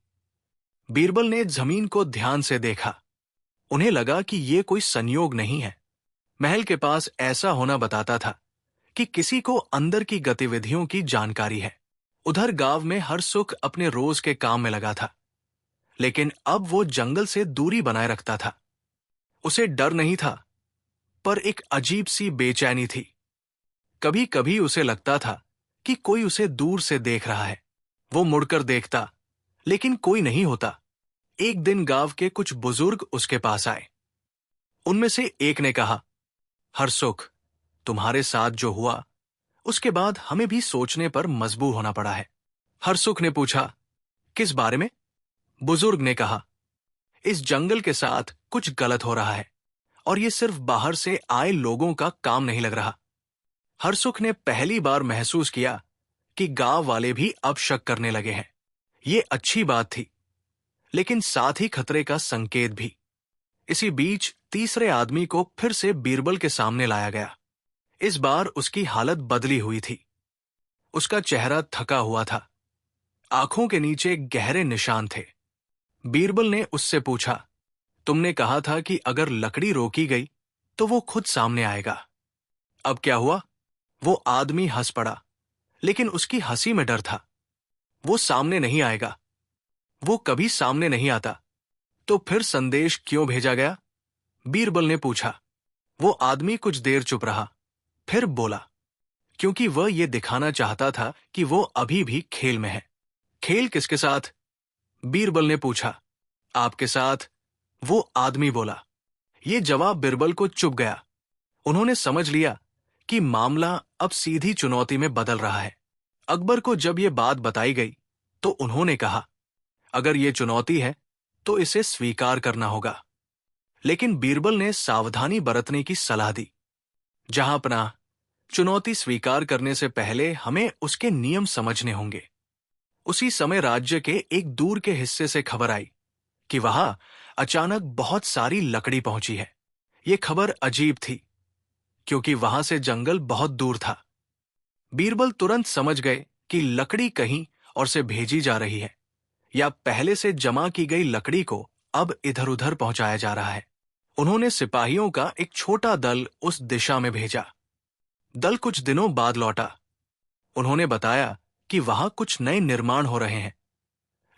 बीरबल ने जमीन को ध्यान से देखा। उन्हें लगा कि ये कोई संयोग नहीं है। महल के पास ऐसा होना बताता था कि किसी को अंदर की गतिविधियों की जानकारी है। उधर गांव में हर सुख अपने रोज के काम में लगा था, लेकिन अब वो जंगल से दूरी बनाए रखता था। उसे डर नहीं था, पर एक अजीब सी बेचैनी थी। कभी कभी उसे लगता था कि कोई उसे दूर से देख रहा है। वो मुड़कर देखता, लेकिन कोई नहीं होता। एक दिन गांव के कुछ बुजुर्ग उसके पास आए। उनमें से एक ने कहा, हरसुख, तुम्हारे साथ जो हुआ उसके बाद हमें भी सोचने पर मजबूर होना पड़ा है। हरसुख ने पूछा, किस बारे में? बुजुर्ग ने कहा, इस जंगल के साथ कुछ गलत हो रहा है और ये सिर्फ बाहर से आए लोगों का काम नहीं लग रहा। हरसुख ने पहली बार महसूस किया कि गांव वाले भी अब शक करने लगे हैं। ये अच्छी बात थी, लेकिन साथ ही खतरे का संकेत भी। इसी बीच तीसरे आदमी को फिर से बीरबल के सामने लाया गया। इस बार उसकी हालत बदली हुई थी। उसका चेहरा थका हुआ था। आंखों के नीचे गहरे निशान थे। बीरबल ने उससे पूछा, तुमने कहा था कि अगर लकड़ी रोकी गई तो वो खुद सामने आएगा। अब क्या हुआ? वो आदमी हंस पड़ा, लेकिन उसकी हंसी में डर था। वो सामने नहीं आएगा। वो कभी सामने नहीं आता। तो फिर संदेश क्यों भेजा गया? बीरबल ने पूछा। वो आदमी कुछ देर चुप रहा, फिर बोला, क्योंकि वह ये दिखाना चाहता था कि वो अभी भी खेल में है। खेल किसके साथ? बीरबल ने पूछा। आपके साथ, वो आदमी बोला। ये जवाब बीरबल को चुभ गया। उन्होंने समझ लिया कि मामला अब सीधी चुनौती में बदल रहा है। अकबर को जब ये बात बताई गई तो उन्होंने कहा, अगर ये चुनौती है तो इसे स्वीकार करना होगा। लेकिन बीरबल ने सावधानी बरतने की सलाह दी। जहांपनाह, चुनौती स्वीकार करने से पहले हमें उसके नियम समझने होंगे। उसी समय राज्य के एक दूर के हिस्से से खबर आई कि वहां अचानक बहुत सारी लकड़ी पहुंची है। ये खबर अजीब थी, क्योंकि वहां से जंगल बहुत दूर था। बीरबल तुरंत समझ गए कि लकड़ी कहीं और से भेजी जा रही है, या पहले से जमा की गई लकड़ी को अब इधर उधर पहुंचाया जा रहा है। उन्होंने सिपाहियों का एक छोटा दल उस दिशा में भेजा। दल कुछ दिनों बाद लौटा। उन्होंने बताया कि वहां कुछ नए निर्माण हो रहे हैं,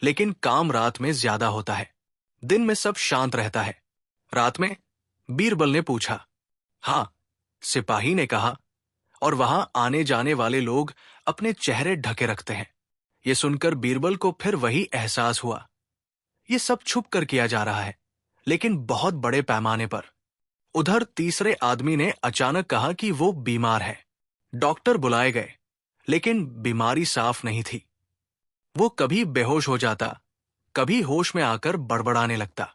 लेकिन काम रात में ज्यादा होता है, दिन में सब शांत रहता है। रात में? बीरबल ने पूछा। हाँ, सिपाही ने कहा, और वहां आने जाने वाले लोग अपने चेहरे ढके रखते हैं। यह सुनकर बीरबल को फिर वही एहसास हुआ। यह सब छुप कर किया जा रहा है, लेकिन बहुत बड़े पैमाने पर। उधर तीसरे आदमी ने अचानक कहा कि वो बीमार है। डॉक्टर बुलाए गए, लेकिन बीमारी साफ नहीं थी। वो कभी बेहोश हो जाता, कभी होश में आकर बड़बड़ाने लगता।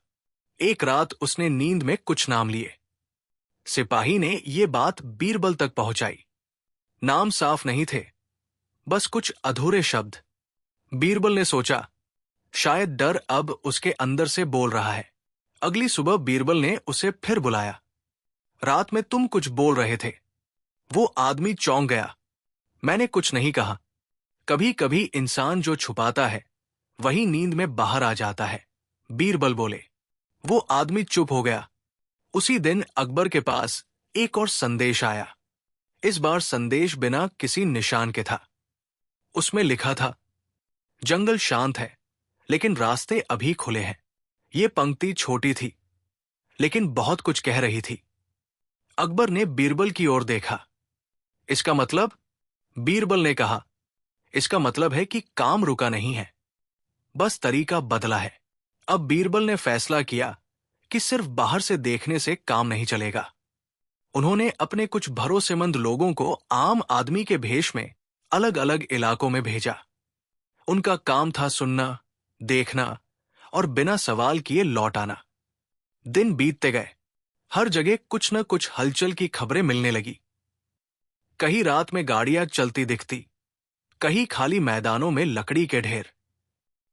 एक रात उसने नींद में कुछ नाम लिए। सिपाही ने ये बात बीरबल तक पहुंचाई। नाम साफ नहीं थे, बस कुछ अधूरे शब्द। बीरबल ने सोचा, शायद डर अब उसके अंदर से बोल रहा है। अगली सुबह बीरबल ने उसे फिर बुलाया। रात में तुम कुछ बोल रहे थे। वो आदमी चौंक गया। मैंने कुछ नहीं कहा। कभी कभी इंसान जो छुपाता है वही नींद में बाहर आ जाता है, बीरबल बोले। वो आदमी चुप हो गया। उसी दिन अकबर के पास एक और संदेश आया। इस बार संदेश बिना किसी निशान के था। उसमें लिखा था, जंगल शांत है, लेकिन रास्ते अभी खुले हैं। ये पंक्ति छोटी थी, लेकिन बहुत कुछ कह रही थी। अकबर ने बीरबल की ओर देखा। इसका मतलब? बीरबल ने कहा, इसका मतलब है कि काम रुका नहीं है, बस तरीका बदला है। अब बीरबल ने फैसला किया कि सिर्फ बाहर से देखने से काम नहीं चलेगा। उन्होंने अपने कुछ भरोसेमंद लोगों को आम आदमी के भेष में अलग अलग इलाकों में भेजा। उनका काम था सुनना, देखना और बिना सवाल किए लौट आना। दिन बीतते गए। हर जगह कुछ न कुछ हलचल की खबरें मिलने लगी। कहीं रात में गाड़ियां चलती दिखती, कहीं खाली मैदानों में लकड़ी के ढेर।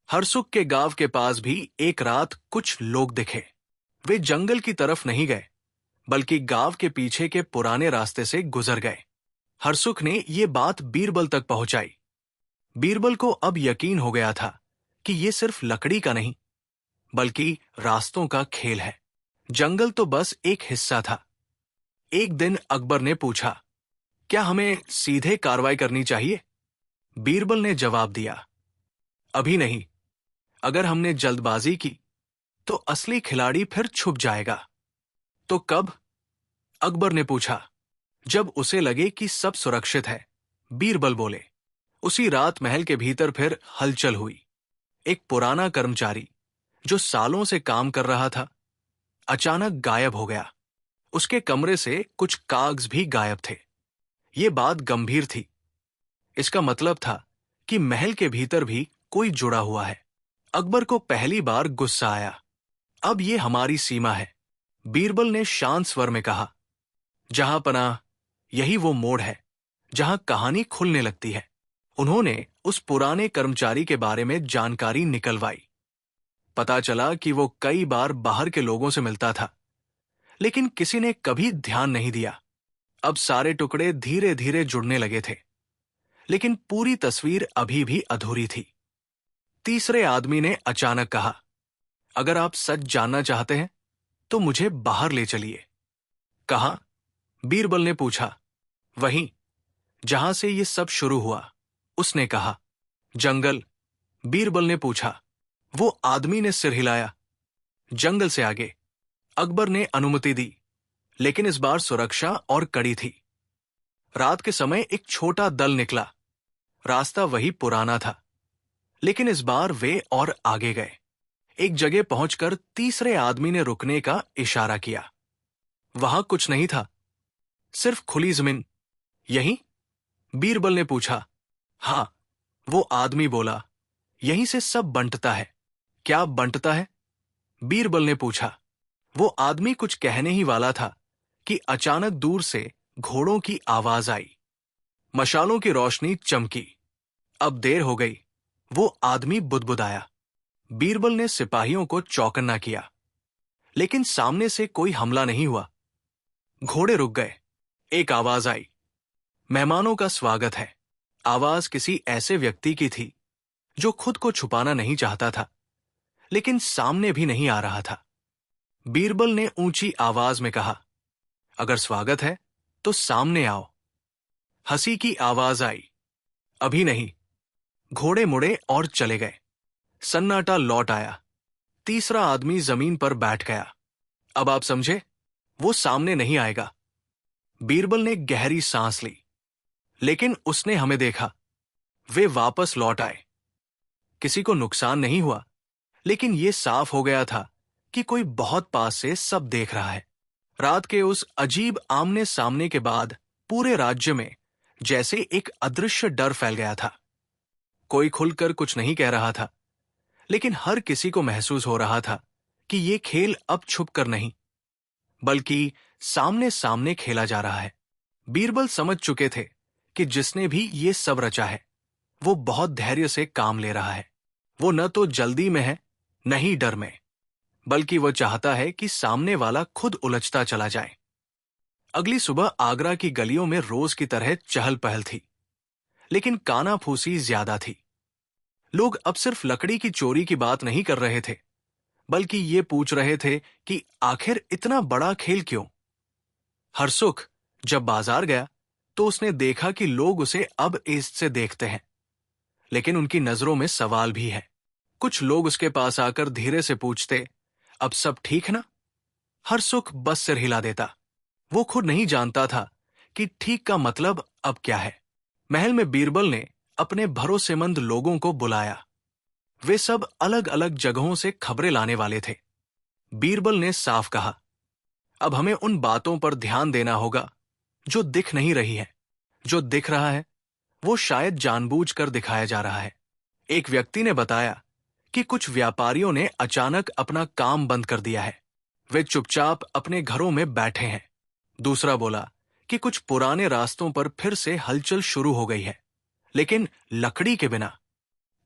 हरसुख के गांव के पास भी एक रात कुछ लोग दिखे। वे जंगल की तरफ नहीं गए, बल्कि गांव के पीछे के पुराने रास्ते से गुजर गए। हरसुख ने ये बात बीरबल तक पहुंचाई। बीरबल को अब यकीन हो गया था कि ये सिर्फ लकड़ी का नहीं, बल्कि रास्तों का खेल है। जंगल तो बस एक हिस्सा था। एक दिन अकबर ने पूछा, क्या हमें सीधे कार्रवाई करनी चाहिए? बीरबल ने जवाब दिया, अभी नहीं। अगर हमने जल्दबाजी की तो असली खिलाड़ी फिर छुप जाएगा। तो कब? अकबर ने पूछा। जब उसे लगे कि सब सुरक्षित है, बीरबल बोले। उसी रात महल के भीतर फिर हलचल हुई। एक पुराना कर्मचारी जो सालों से काम कर रहा था, अचानक गायब हो गया। उसके कमरे से कुछ कागज भी गायब थे। ये बात गंभीर थी। इसका मतलब था कि महल के भीतर भी कोई जुड़ा हुआ है। अकबर को पहली बार गुस्सा आया। अब ये हमारी सीमा है, बीरबल ने शांत स्वर में कहा। जहां पनाह, यही वो मोड़ है जहां कहानी खुलने लगती है। उन्होंने उस पुराने कर्मचारी के बारे में जानकारी निकलवाई। पता चला कि वो कई बार बाहर के लोगों से मिलता था, लेकिन किसी ने कभी ध्यान नहीं दिया। अब सारे टुकड़े धीरे धीरे जुड़ने लगे थे, लेकिन पूरी तस्वीर अभी भी अधूरी थी। तीसरे आदमी ने अचानक कहा, अगर आप सच जानना चाहते हैं तो मुझे बाहर ले चलिए। कहाँ? बीरबल ने पूछा। वहीं जहां से ये सब शुरू हुआ, उसने कहा। जंगल? बीरबल ने पूछा। वो आदमी ने सिर हिलाया। जंगल से आगे। अकबर ने अनुमति दी, लेकिन इस बार सुरक्षा और कड़ी थी। रात के समय एक छोटा दल निकला। रास्ता वही पुराना था, लेकिन इस बार वे और आगे गए। एक जगह पहुंचकर तीसरे आदमी ने रुकने का इशारा किया। वहां कुछ नहीं था, सिर्फ खुली जमीन। यहीं? बीरबल ने पूछा। हाँ, वो आदमी बोला, यहीं से सब बंटता है। क्या बंटता है? बीरबल ने पूछा। वो आदमी कुछ कहने ही वाला था कि अचानक दूर से घोड़ों की आवाज आई। मशालों की रोशनी चमकी। अब देर हो गई। वो आदमी बुदबुदाया। बीरबल ने सिपाहियों को चौकन्ना किया, लेकिन सामने से कोई हमला नहीं हुआ। घोड़े रुक गए। एक आवाज आई, मेहमानों का स्वागत है। आवाज किसी ऐसे व्यक्ति की थी जो खुद को छुपाना नहीं चाहता था, लेकिन सामने भी नहीं आ रहा था। बीरबल ने ऊंची आवाज में कहा, अगर स्वागत है तो सामने आओ। हंसी की आवाज आई, अभी नहीं। घोड़े मुड़े और चले गए। सन्नाटा लौट आया। तीसरा आदमी जमीन पर बैठ गया। अब आप समझे, वो सामने नहीं आएगा। बीरबल ने गहरी सांस ली। लेकिन उसने हमें देखा। वे वापस लौट आए। किसी को नुकसान नहीं हुआ, लेकिन यह साफ हो गया था कि कोई बहुत पास से सब देख रहा है। रात के उस अजीब आमने सामने के बाद पूरे राज्य में जैसे एक अदृश्य डर फैल गया था। कोई खुलकर कुछ नहीं कह रहा था, लेकिन हर किसी को महसूस हो रहा था कि ये खेल अब छुपकर नहीं, बल्कि सामने सामने खेला जा रहा है। बीरबल समझ चुके थे कि जिसने भी ये सब रचा है, वो बहुत धैर्य से काम ले रहा है। वो न तो जल्दी में है, न ही डर में, बल्कि वो चाहता है कि सामने वाला खुद उलझता चला जाए। अगली सुबह आगरा की गलियों में रोज की तरह चहल पहल थी, लेकिन कानाफूसी ज्यादा थी। लोग अब सिर्फ लकड़ी की चोरी की बात नहीं कर रहे थे, बल्कि ये पूछ रहे थे कि आखिर इतना बड़ा खेल क्यों। हरसुख जब बाजार गया तो उसने देखा कि लोग उसे अब इज्जत से देखते हैं, लेकिन उनकी नजरों में सवाल भी है। कुछ लोग उसके पास आकर धीरे से पूछते, अब सब ठीक ना? हरसुख बस सिर हिला देता। वो खुद नहीं जानता था कि ठीक का मतलब अब क्या है। महल में बीरबल ने अपने भरोसेमंद लोगों को बुलाया। वे सब अलग अलग जगहों से खबरें लाने वाले थे। बीरबल ने साफ कहा, अब हमें उन बातों पर ध्यान देना होगा जो दिख नहीं रही है। जो दिख रहा है वो शायद जानबूझकर दिखाया जा रहा है। एक व्यक्ति ने बताया कि कुछ व्यापारियों ने अचानक अपना काम बंद कर दिया है। वे चुपचाप अपने घरों में बैठे हैं। दूसरा बोला कि कुछ पुराने रास्तों पर फिर से हलचल शुरू हो गई है, लेकिन लकड़ी के बिना।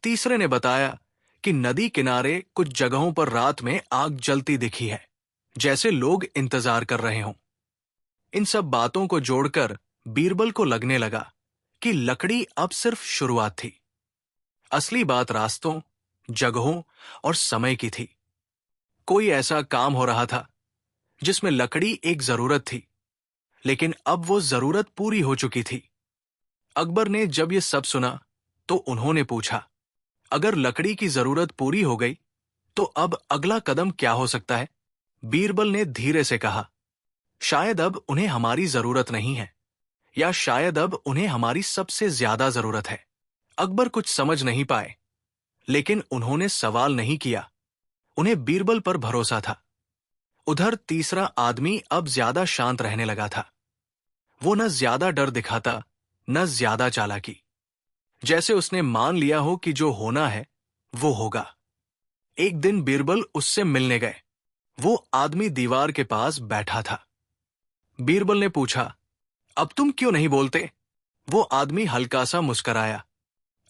तीसरे ने बताया कि नदी किनारे कुछ जगहों पर रात में आग जलती दिखी है, जैसे लोग इंतजार कर रहे हों। इन सब बातों को जोड़कर बीरबल को लगने लगा कि लकड़ी अब सिर्फ शुरुआत थी। असली बात रास्तों, जगहों और समय की थी। कोई ऐसा काम हो रहा था जिसमें लकड़ी एक जरूरत थी, लेकिन अब वो जरूरत पूरी हो चुकी थी। अकबर ने जब ये सब सुना तो उन्होंने पूछा, अगर लकड़ी की जरूरत पूरी हो गई तो अब अगला कदम क्या हो सकता है? बीरबल ने धीरे से कहा, शायद अब उन्हें हमारी जरूरत नहीं है, या शायद अब उन्हें हमारी सबसे ज्यादा जरूरत है। अकबर कुछ समझ नहीं पाए, लेकिन उन्होंने सवाल नहीं किया। उन्हें बीरबल पर भरोसा था। उधर तीसरा आदमी अब ज्यादा शांत रहने लगा था। वो न ज्यादा डर दिखाता, न ज्यादा चालाकी। जैसे उसने मान लिया हो कि जो होना है वो होगा। एक दिन बीरबल उससे मिलने गए। वो आदमी दीवार के पास बैठा था। बीरबल ने पूछा, अब तुम क्यों नहीं बोलते? वो आदमी हल्का सा मुस्कुराया,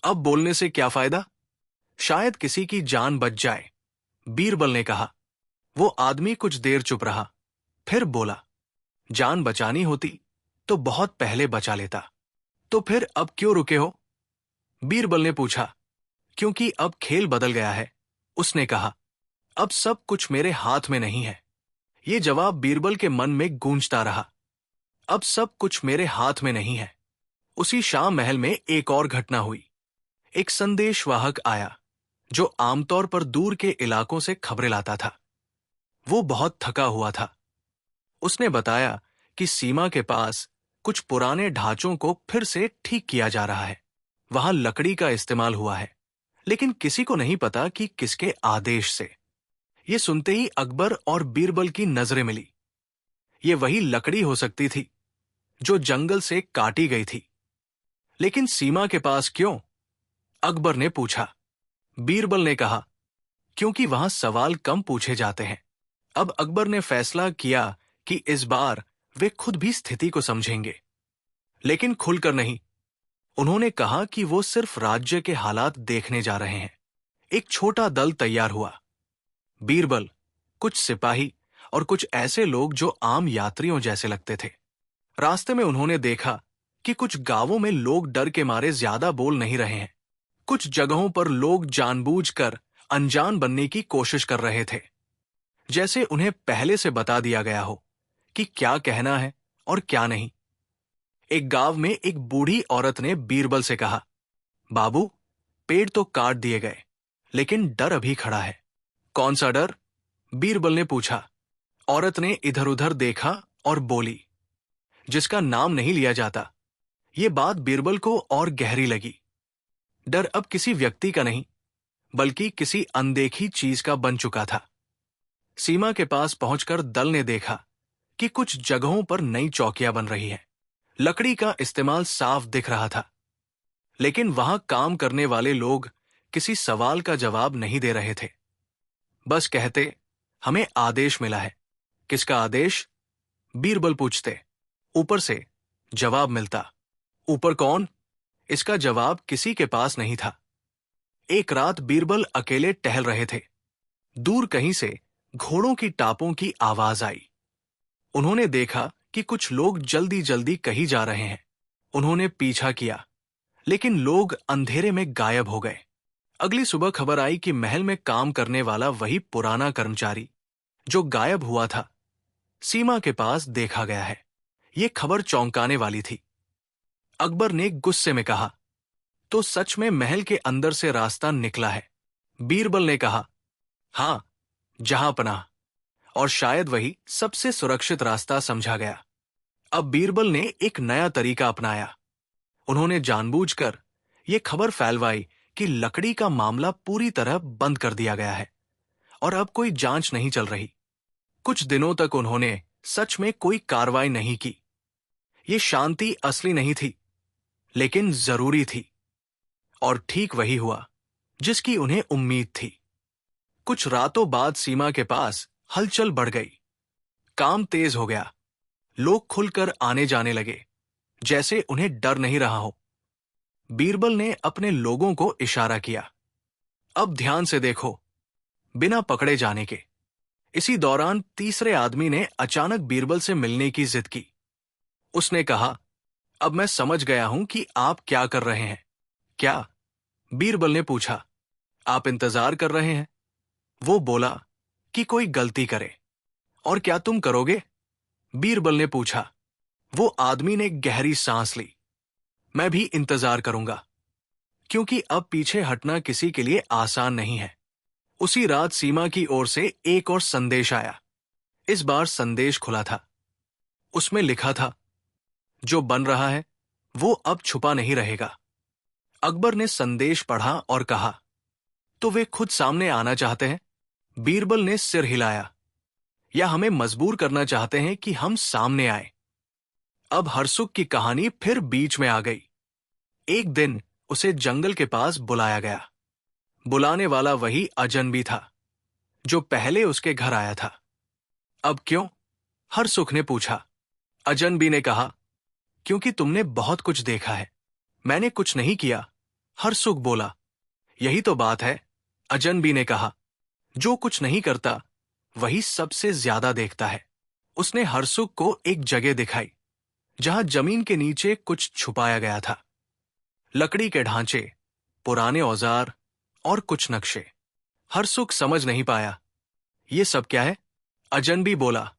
अब बोलने से क्या फायदा? शायद किसी की जान बच जाए, बीरबल ने कहा। वो आदमी कुछ देर चुप रहा, फिर बोला, जान बचानी होती तो बहुत पहले बचा लेता। तो फिर अब क्यों रुके हो? बीरबल ने पूछा। क्योंकि अब खेल बदल गया है, उसने कहा। अब सब कुछ मेरे हाथ में नहीं है। ये जवाब बीरबल के मन में गूंजता रहा। अब सब कुछ मेरे हाथ में नहीं है। उसी शाम महल में एक और घटना हुई। एक संदेशवाहक आया जो आमतौर पर दूर के इलाकों से खबरें लाता था। वो बहुत थका हुआ था। उसने बताया कि सीमा के पास कुछ पुराने ढांचों को फिर से ठीक किया जा रहा है। वहां लकड़ी का इस्तेमाल हुआ है, लेकिन किसी को नहीं पता कि किसके आदेश से। ये सुनते ही अकबर और बीरबल की नजरें मिली। ये वही लकड़ी हो सकती थी जो जंगल से काटी गई थी, लेकिन सीमा के पास क्यों? अकबर ने पूछा। बीरबल ने कहा, क्योंकि वहां सवाल कम पूछे जाते हैं। अब अकबर ने फैसला किया कि इस बार वे खुद भी स्थिति को समझेंगे, लेकिन खुलकर नहीं। उन्होंने कहा कि वो सिर्फ राज्य के हालात देखने जा रहे हैं। एक छोटा दल तैयार हुआ। बीरबल, कुछ सिपाही और कुछ ऐसे लोग जो आम यात्रियों जैसे लगते थे। रास्ते में उन्होंने देखा कि कुछ गांवों में लोग डर के मारे ज्यादा बोल नहीं रहे हैं। कुछ जगहों पर लोग जानबूझकर अनजान बनने की कोशिश कर रहे थे, जैसे उन्हें पहले से बता दिया गया हो कि क्या कहना है और क्या नहीं। एक गांव में एक बूढ़ी औरत ने बीरबल से कहा, बाबू, पेड़ तो काट दिए गए, लेकिन डर अभी खड़ा है। कौन सा डर? बीरबल ने पूछा। औरत ने इधर उधर देखा और बोली, जिसका नाम नहीं लिया जाता। ये बात बीरबल को और गहरी लगी। डर अब किसी व्यक्ति का नहीं, बल्कि किसी अनदेखी चीज का बन चुका था। सीमा के पास पहुंचकर दल ने देखा कि कुछ जगहों पर नई चौकियां बन रही हैं। लकड़ी का इस्तेमाल साफ दिख रहा था, लेकिन वहां काम करने वाले लोग किसी सवाल का जवाब नहीं दे रहे थे। बस कहते, हमें आदेश मिला है। किसका आदेश? बीरबल पूछते। ऊपर से, जवाब मिलता। ऊपर कौन? इसका जवाब किसी के पास नहीं था। एक रात बीरबल अकेले टहल रहे थे। दूर कहीं से घोड़ों की टापों की आवाज आई। उन्होंने देखा कि कुछ लोग जल्दी जल्दी कहीं जा रहे हैं। उन्होंने पीछा किया, लेकिन लोग अंधेरे में गायब हो गए। अगली सुबह खबर आई कि महल में काम करने वाला वही पुराना कर्मचारी जो गायब हुआ था, सीमा के पास देखा गया है। ये खबर चौंकाने वाली थी। अकबर ने गुस्से में कहा, तो सच में महल के अंदर से रास्ता निकला है? बीरबल ने कहा, हां, जहां पनाह, और शायद वही सबसे सुरक्षित रास्ता समझा गया। अब बीरबल ने एक नया तरीका अपनाया। उन्होंने जानबूझकर यह खबर फैलवाई कि लकड़ी का मामला पूरी तरह बंद कर दिया गया है और अब कोई जांच नहीं चल रही। कुछ दिनों तक उन्होंने सच में कोई कार्रवाई नहीं की। ये शांति असली नहीं थी, लेकिन जरूरी थी। और ठीक वही हुआ जिसकी उन्हें उम्मीद थी। कुछ रातों बाद सीमा के पास हलचल बढ़ गई। काम तेज हो गया। लोग खुलकर आने जाने लगे, जैसे उन्हें डर नहीं रहा हो। बीरबल ने अपने लोगों को इशारा किया, अब ध्यान से देखो, बिना पकड़े जाने के। इसी दौरान तीसरे आदमी ने अचानक बीरबल से मिलने की जिद की। उसने कहा, अब मैं समझ गया हूं कि आप क्या कर रहे हैं। क्या? बीरबल ने पूछा। आप इंतजार कर रहे हैं? वो बोला कि कोई गलती करे। और क्या तुम करोगे? बीरबल ने पूछा। वो आदमी ने गहरी सांस ली। मैं भी इंतजार करूंगा, क्योंकि अब पीछे हटना किसी के लिए आसान नहीं है। उसी रात सीमा की ओर से एक और संदेश आया। इस बार संदेश खुला था। उसमें लिखा था, जो बन रहा है वो अब छुपा नहीं रहेगा। अकबर ने संदेश पढ़ा और कहा, तो वे खुद सामने आना चाहते हैं? बीरबल ने सिर हिलाया। या हमें मजबूर करना चाहते हैं कि हम सामने आए? अब हरसुख की कहानी फिर बीच में आ गई। एक दिन उसे जंगल के पास बुलाया गया। बुलाने वाला वही अजनबी था जो पहले उसके घर आया था। अब क्यों? हरसुख ने पूछा। अजनबी ने कहा, क्योंकि तुमने बहुत कुछ देखा है, मैंने कुछ नहीं किया। हरसुख बोला। यही तो बात है, अजनबी ने कहा। जो कुछ नहीं करता वही सबसे ज्यादा देखता है। उसने हरसुख को एक जगह दिखाई जहां जमीन के नीचे कुछ छुपाया गया था। लकड़ी के ढांचे, पुराने औजार और कुछ नक्शे। हरसुख समझ नहीं पाया, ये सब क्या है? अजनबी बोला,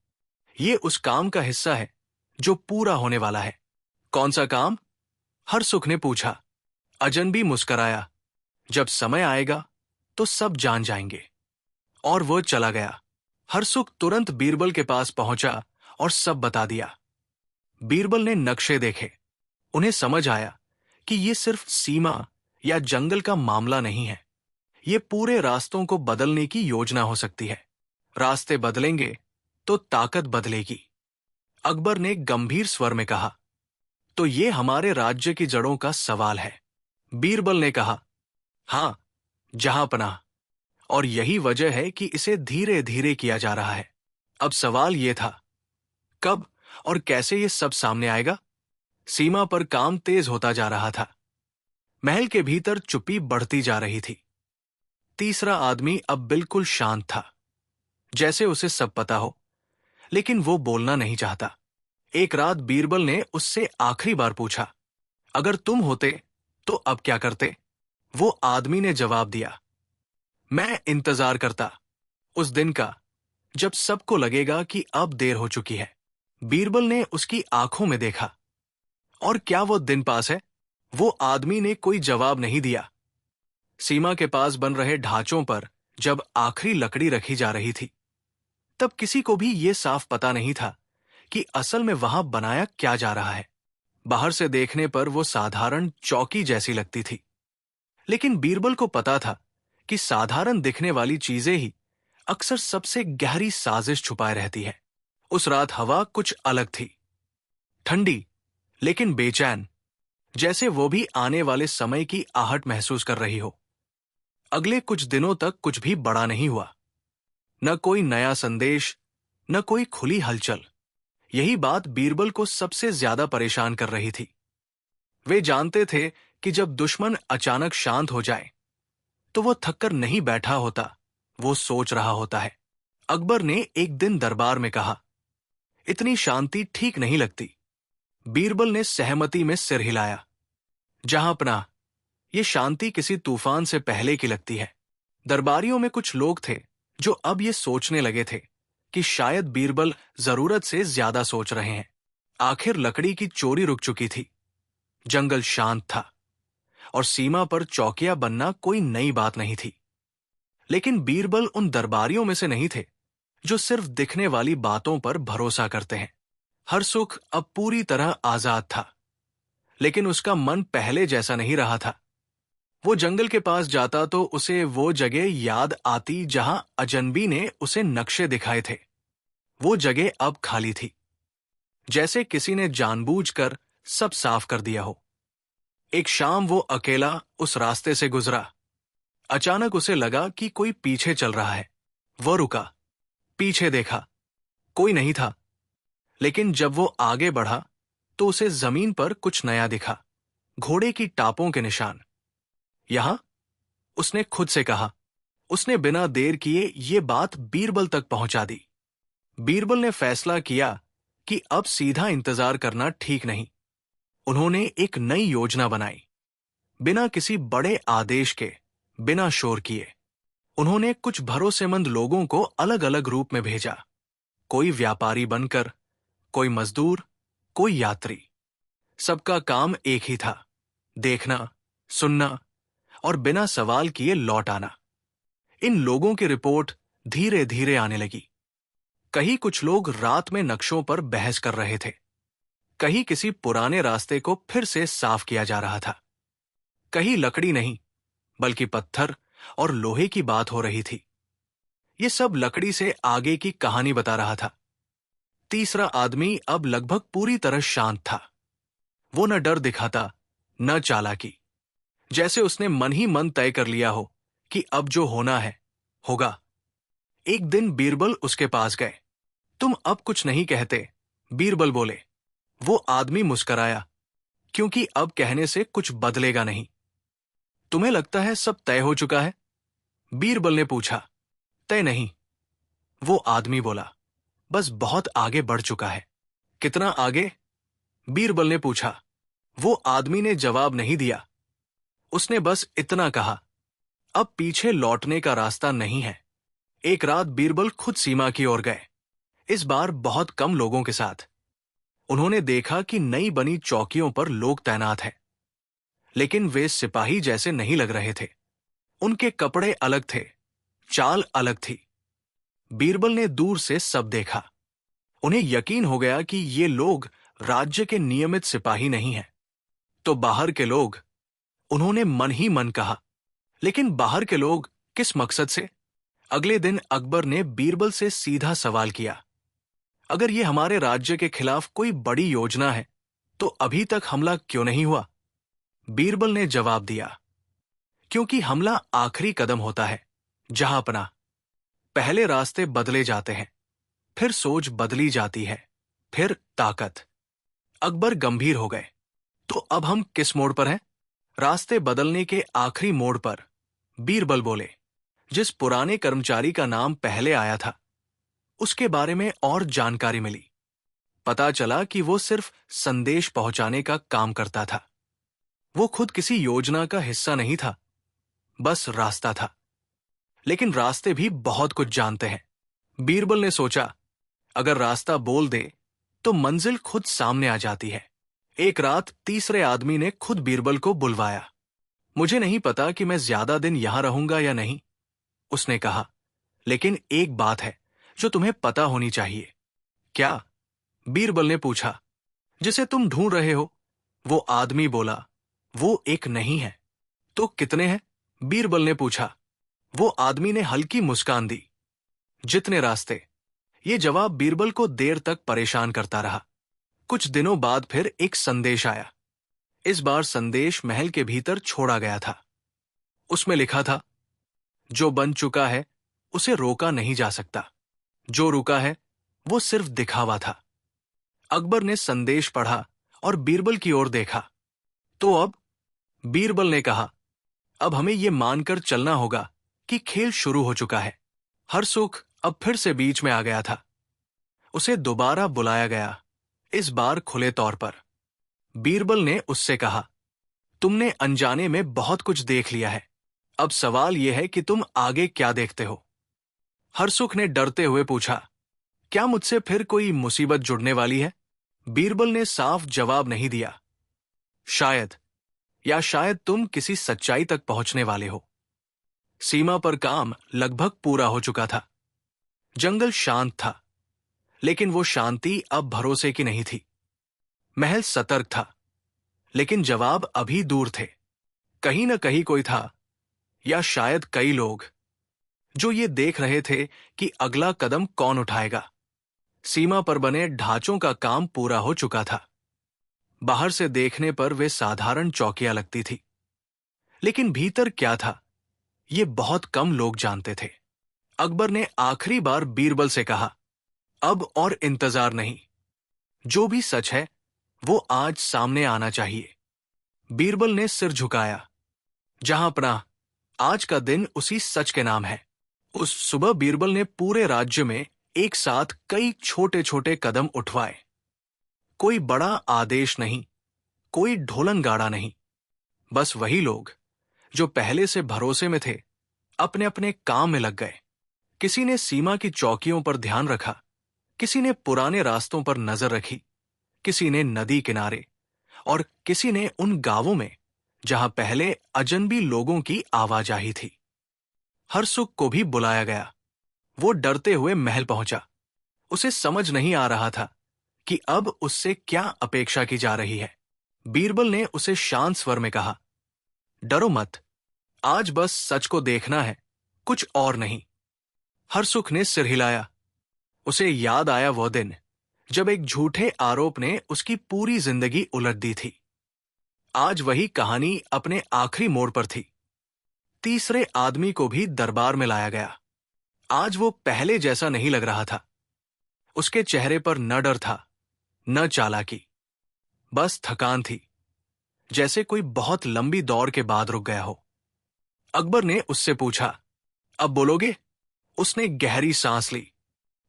ये उस काम का हिस्सा है जो पूरा होने वाला है। कौन सा काम? हरसुख ने पूछा। अजनबी मुस्कराया। जब समय आएगा तो सब जान जाएंगे। और वो चला गया। हरसुख तुरंत बीरबल के पास पहुंचा और सब बता दिया। बीरबल ने नक्शे देखे। उन्हें समझ आया कि ये सिर्फ सीमा या जंगल का मामला नहीं है। ये पूरे रास्तों को बदलने की योजना हो सकती है। रास्ते बदलेंगे तो ताकत बदलेगी। अकबर ने गंभीर स्वर में कहा, तो ये हमारे राज्य की जड़ों का सवाल है। बीरबल ने कहा, हां, जहां पनाह। और यही वजह है कि इसे धीरे धीरे किया जा रहा है। अब सवाल यह था, कब और कैसे ये सब सामने आएगा? सीमा पर काम तेज होता जा रहा था। महल के भीतर चुप्पी बढ़ती जा रही थी। तीसरा आदमी अब बिल्कुल शांत था, जैसे उसे सब पता हो, लेकिन वो बोलना नहीं चाहता। एक रात बीरबल ने उससे आखिरी बार पूछा, अगर तुम होते तो अब क्या करते? वो आदमी ने जवाब दिया, मैं इंतजार करता उस दिन का जब सबको लगेगा कि अब देर हो चुकी है। बीरबल ने उसकी आंखों में देखा। और क्या वो दिन पास है? वो आदमी ने कोई जवाब नहीं दिया। सीमा के पास बन रहे ढांचों पर जब आखिरी लकड़ी रखी जा रही थी, तब किसी को भी ये साफ पता नहीं था कि असल में वहां बनाया क्या जा रहा है। बाहर से देखने पर वो साधारण चौकी जैसी लगती थी, लेकिन बीरबल को पता था कि साधारण दिखने वाली चीजें ही अक्सर सबसे गहरी साजिश छुपाए रहती है। उस रात हवा कुछ अलग थी, ठंडी लेकिन बेचैन, जैसे वो भी आने वाले समय की आहट महसूस कर रही हो। अगले कुछ दिनों तक कुछ भी बड़ा नहीं हुआ, न कोई नया संदेश, न कोई खुली हलचल। यही बात बीरबल को सबसे ज्यादा परेशान कर रही थी। वे जानते थे कि जब दुश्मन अचानक शांत हो जाए तो वो थककर नहीं बैठा होता, वो सोच रहा होता है। अकबर ने एक दिन दरबार में कहा, इतनी शांति ठीक नहीं लगती। बीरबल ने सहमति में सिर हिलाया। जहां अपना, ये शांति किसी तूफान से पहले की लगती है। दरबारियों में कुछ लोग थे जो अब ये सोचने लगे थे कि शायद बीरबल जरूरत से ज्यादा सोच रहे हैं। आखिर लकड़ी की चोरी रुक चुकी थी, जंगल शांत था और सीमा पर चौकिया बनना कोई नई बात नहीं थी। लेकिन बीरबल उन दरबारियों में से नहीं थे जो सिर्फ दिखने वाली बातों पर भरोसा करते हैं। हर सुख अब पूरी तरह आजाद था, लेकिन उसका मन पहले जैसा नहीं रहा था। वो जंगल के पास जाता तो उसे वो जगह याद आती जहां अजनबी ने उसे नक्शे दिखाए थे। वो जगह अब खाली थी, जैसे किसी ने जानबूझकर सब साफ कर दिया हो। एक शाम वो अकेला उस रास्ते से गुजरा। अचानक उसे लगा कि कोई पीछे चल रहा है। वो रुका, पीछे देखा, कोई नहीं था। लेकिन जब वो आगे बढ़ा तो उसे जमीन पर कुछ नया दिखा, घोड़े की टापों के निशान। यहां, उसने खुद से कहा। उसने बिना देर किए ये बात बीरबल तक पहुंचा दी। बीरबल ने फैसला किया कि अब सीधा इंतजार करना ठीक नहीं। उन्होंने एक नई योजना बनाई, बिना किसी बड़े आदेश के, बिना शोर किए। उन्होंने कुछ भरोसेमंद लोगों को अलग अलग रूप में भेजा, कोई व्यापारी बनकर, कोई मजदूर, कोई यात्री। सबका काम एक ही था, देखना, सुनना और बिना सवाल किए लौट आना। इन लोगों की रिपोर्ट धीरे धीरे आने लगी। कहीं कुछ लोग रात में नक्शों पर बहस कर रहे थे, कहीं किसी पुराने रास्ते को फिर से साफ किया जा रहा था, कहीं लकड़ी नहीं बल्कि पत्थर और लोहे की बात हो रही थी। ये सब लकड़ी से आगे की कहानी बता रहा था। तीसरा आदमी अब लगभग पूरी तरह शांत था। वो न डर दिखाता, न चालाकी, जैसे उसने मन ही मन तय कर लिया हो कि अब जो होना है होगा। एक दिन बीरबल उसके पास गए। तुम अब कुछ नहीं कहते, बीरबल बोले। वो आदमी मुस्कराया, क्योंकि अब कहने से कुछ बदलेगा नहीं। तुम्हें लगता है सब तय हो चुका है? बीरबल ने पूछा। तय नहीं, वो आदमी बोला, बस बहुत आगे बढ़ चुका है। कितना आगे? बीरबल ने पूछा। वो आदमी ने जवाब नहीं दिया। उसने बस इतना कहा, अब पीछे लौटने का रास्ता नहीं है। एक रात बीरबल खुद सीमा की ओर गए, इस बार बहुत कम लोगों के साथ। उन्होंने देखा कि नई बनी चौकियों पर लोग तैनात हैं, लेकिन वे सिपाही जैसे नहीं लग रहे थे। उनके कपड़े अलग थे, चाल अलग थी। बीरबल ने दूर से सब देखा। उन्हें यकीन हो गया कि ये लोग राज्य के नियमित सिपाही नहीं हैं। तो बाहर के लोग? उन्होंने मन ही मन कहा। लेकिन बाहर के लोग किस मकसद से? अगले दिन अकबर ने बीरबल से सीधा सवाल किया, अगर ये हमारे राज्य के खिलाफ कोई बड़ी योजना है तो अभी तक हमला क्यों नहीं हुआ? बीरबल ने जवाब दिया, क्योंकि हमला आखिरी कदम होता है, जहां अपना। पहले रास्ते बदले जाते हैं, फिर सोच बदली जाती है, फिर ताकत। अकबर गंभीर हो गए। तो अब हम किस मोड़ पर हैं? रास्ते बदलने के आखिरी मोड़ पर, बीरबल बोले। जिस पुराने कर्मचारी का नाम पहले आया था, उसके बारे में और जानकारी मिली। पता चला कि वो सिर्फ संदेश पहुंचाने का काम करता था। वो खुद किसी योजना का हिस्सा नहीं था, बस रास्ता था। लेकिन रास्ते भी बहुत कुछ जानते हैं। बीरबल ने सोचा, अगर रास्ता बोल दे तो मंजिल खुद सामने आ जाती है। एक रात तीसरे आदमी ने खुद बीरबल को बुलवाया। मुझे नहीं पता कि मैं ज्यादा दिन यहां रहूंगा या नहीं, उसने कहा, लेकिन एक बात है जो तुम्हें पता होनी चाहिए। क्या? बीरबल ने पूछा। जिसे तुम ढूंढ रहे हो, वो आदमी बोला। वो एक नहीं है। तो कितने हैं? बीरबल ने पूछा। वो आदमी ने हल्की मुस्कान दी। जितने रास्ते। ये जवाब बीरबल को देर तक परेशान करता रहा। कुछ दिनों बाद फिर एक संदेश आया। इस बार संदेश महल के भीतर छोड़ा गया था। उसमें लिखा था, जो बन चुका है उसे रोका नहीं जा सकता, जो रुका है वो सिर्फ दिखावा था। अकबर ने संदेश पढ़ा और बीरबल की ओर देखा। तो अब? बीरबल ने कहा, अब हमें यह मानकर चलना होगा कि खेल शुरू हो चुका है। हर सुख अब फिर से बीच में आ गया था। उसे दोबारा बुलाया गया, इस बार खुले तौर पर। बीरबल ने उससे कहा, तुमने अनजाने में बहुत कुछ देख लिया है। अब सवाल यह है कि तुम आगे क्या देखते हो? हरसुख ने डरते हुए पूछा, क्या मुझसे फिर कोई मुसीबत जुड़ने वाली है? बीरबल ने साफ जवाब नहीं दिया। शायद, या शायद तुम किसी सच्चाई तक पहुंचने वाले हो। सीमा पर काम लगभग पूरा हो चुका था। जंगल शांत था, लेकिन वो शांति अब भरोसे की नहीं थी। महल सतर्क था, लेकिन जवाब अभी दूर थे। कहीं न कहीं कोई था, या शायद कई लोग, जो ये देख रहे थे कि अगला कदम कौन उठाएगा। सीमा पर बने ढांचों का काम पूरा हो चुका था। बाहर से देखने पर वे साधारण चौकियां लगती थी, लेकिन भीतर क्या था, ये बहुत कम लोग जानते थे। अकबर ने आखिरी बार बीरबल से कहा, अब और इंतजार नहीं। जो भी सच है वो आज सामने आना चाहिए। बीरबल ने सिर झुकाया। जहां पनाह, आज का दिन उसी सच के नाम है। उस सुबह बीरबल ने पूरे राज्य में एक साथ कई छोटे छोटे कदम उठवाए। कोई बड़ा आदेश नहीं, कोई ढोलन गाड़ा नहीं, बस वही लोग जो पहले से भरोसे में थे अपने अपने काम में लग गए। किसी ने सीमा की चौकियों पर ध्यान रखा, किसी ने पुराने रास्तों पर नजर रखी, किसी ने नदी किनारे, और किसी ने उन गांवों में जहां पहले अजनबी लोगों की आवाजाही थी। हरसुख को भी बुलाया गया। वो डरते हुए महल पहुंचा। उसे समझ नहीं आ रहा था कि अब उससे क्या अपेक्षा की जा रही है। बीरबल ने उसे शांत स्वर में कहा, डरो मत, आज बस सच को देखना है, कुछ और नहीं। हरसुख ने सिर हिलाया। उसे याद आया वो दिन जब एक झूठे आरोप ने उसकी पूरी जिंदगी उलट दी थी। आज वही कहानी अपने आखिरी मोड़ पर थी। तीसरे आदमी को भी दरबार में लाया गया। आज वो पहले जैसा नहीं लग रहा था। उसके चेहरे पर न डर था, न चालाकी, बस थकान थी, जैसे कोई बहुत लंबी दौड़ के बाद रुक गया हो। अकबर ने उससे पूछा, अब बोलोगे? उसने गहरी सांस ली।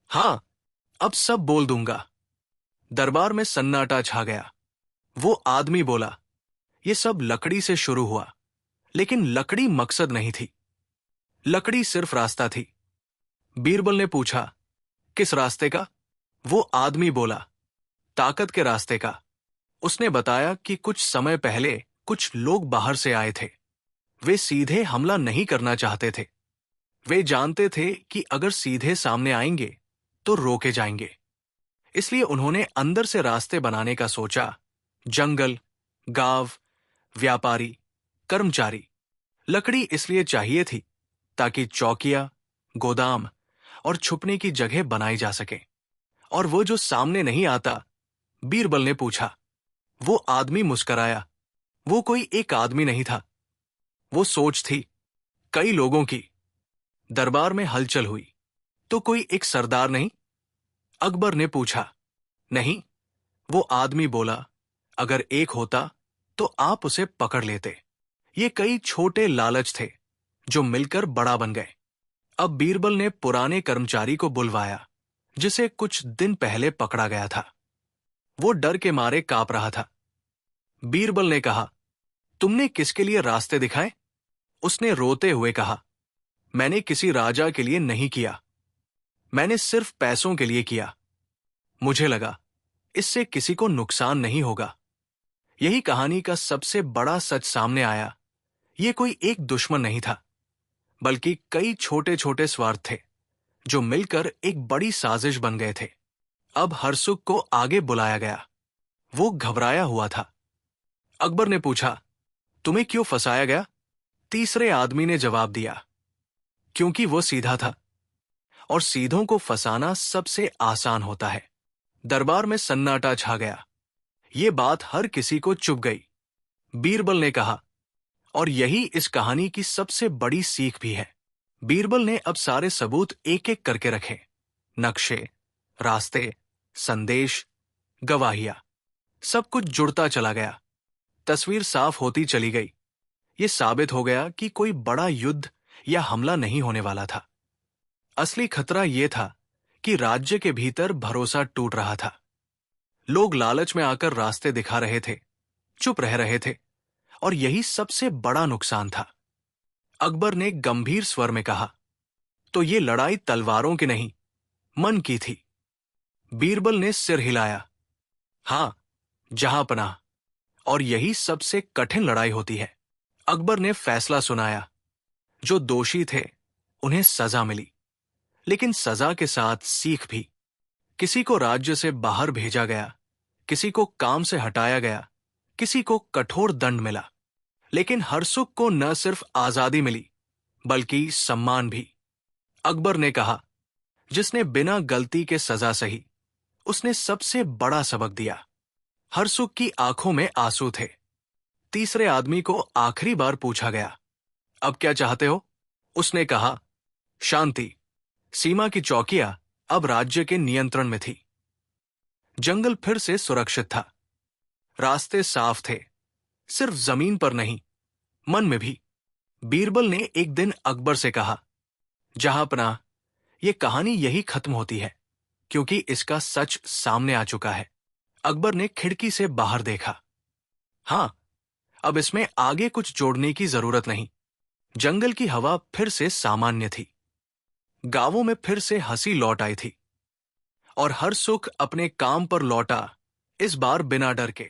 हां, अब सब बोल दूंगा। दरबार में सन्नाटा छा गया। वो आदमी बोला, ये सब लकड़ी से शुरू हुआ, लेकिन लकड़ी मकसद नहीं थी। लकड़ी सिर्फ रास्ता थी। बीरबल ने पूछा, किस रास्ते का? वो आदमी बोला, ताकत के रास्ते का। उसने बताया कि कुछ समय पहले कुछ लोग बाहर से आए थे। वे सीधे हमला नहीं करना चाहते थे। वे जानते थे कि अगर सीधे सामने आएंगे तो रोके जाएंगे। इसलिए उन्होंने अंदर से रास्ते बनाने का सोचा। जंगल, गांव, व्यापारी, कर्मचारी। लकड़ी इसलिए चाहिए थी ताकि चौकियां, गोदाम और छुपने की जगह बनाई जा सके। और वो जो सामने नहीं आता? बीरबल ने पूछा। वो आदमी मुस्कराया। वो कोई एक आदमी नहीं था, वो सोच थी, कई लोगों की। दरबार में हलचल हुई। तो कोई एक सरदार नहीं? अकबर ने पूछा। नहीं, वो आदमी बोला, अगर एक होता तो आप उसे पकड़ लेते। ये कई छोटे लालच थे जो मिलकर बड़ा बन गए। अब बीरबल ने पुराने कर्मचारी को बुलवाया जिसे कुछ दिन पहले पकड़ा गया था। वो डर के मारे कांप रहा था। बीरबल ने कहा, तुमने किसके लिए रास्ते दिखाए? उसने रोते हुए कहा, मैंने किसी राजा के लिए नहीं किया, मैंने सिर्फ पैसों के लिए किया। मुझे लगा इससे किसी को नुकसान नहीं होगा। यही कहानी का सबसे बड़ा सच सामने आया। ये कोई एक दुश्मन नहीं था, बल्कि कई छोटे छोटे स्वार्थ थे जो मिलकर एक बड़ी साजिश बन गए थे। अब हरसुख को आगे बुलाया गया। वो घबराया हुआ था। अकबर ने पूछा, तुम्हें क्यों फंसाया गया? तीसरे आदमी ने जवाब दिया, क्योंकि वो सीधा था, और सीधों को फंसाना सबसे आसान होता है। दरबार में सन्नाटा छा गया। ये बात हर किसी को चुभ गई। बीरबल ने कहा, और यही इस कहानी की सबसे बड़ी सीख भी है। बीरबल ने अब सारे सबूत एक एक करके रखे। नक्शे, रास्ते, संदेश, गवाहियां, सब कुछ जुड़ता चला गया। तस्वीर साफ होती चली गई। ये साबित हो गया कि कोई बड़ा युद्ध या हमला नहीं होने वाला था। असली खतरा यह था कि राज्य के भीतर भरोसा टूट रहा था। लोग लालच में आकर रास्ते दिखा रहे थे, चुप रह रहे थे, और यही सबसे बड़ा नुकसान था। अकबर ने गंभीर स्वर में कहा, तो ये लड़ाई तलवारों की नहीं, मन की थी। बीरबल ने सिर हिलाया, हां, जहांपनाह, और यही सबसे कठिन लड़ाई होती है। अकबर ने फैसला सुनाया। जो दोषी थे उन्हें सजा मिली, लेकिन सजा के साथ सीख भी। किसी को राज्य से बाहर भेजा गया, किसी को काम से हटाया गया, किसी को कठोर दंड मिला, लेकिन हरसुख को न सिर्फ आजादी मिली बल्कि सम्मान भी। अकबर ने कहा, जिसने बिना गलती के सजा सही, उसने सबसे बड़ा सबक दिया। हरसुख की आंखों में आंसू थे। तीसरे आदमी को आखिरी बार पूछा गया, अब क्या चाहते हो? उसने कहा, शांति। सीमा की चौकियां अब राज्य के नियंत्रण में थी। जंगल फिर से सुरक्षित था। रास्ते साफ थे, सिर्फ जमीन पर नहीं, मन में भी। बीरबल ने एक दिन अकबर से कहा, जहांपनाह, यह कहानी यही खत्म होती है, क्योंकि इसका सच सामने आ चुका है। अकबर ने खिड़की से बाहर देखा। हां, अब इसमें आगे कुछ जोड़ने की जरूरत नहीं। जंगल की हवा फिर से सामान्य थी। गांवों में फिर से हंसी लौट आई थी, और हर सुख अपने काम पर लौटा, इस बार बिना डर के।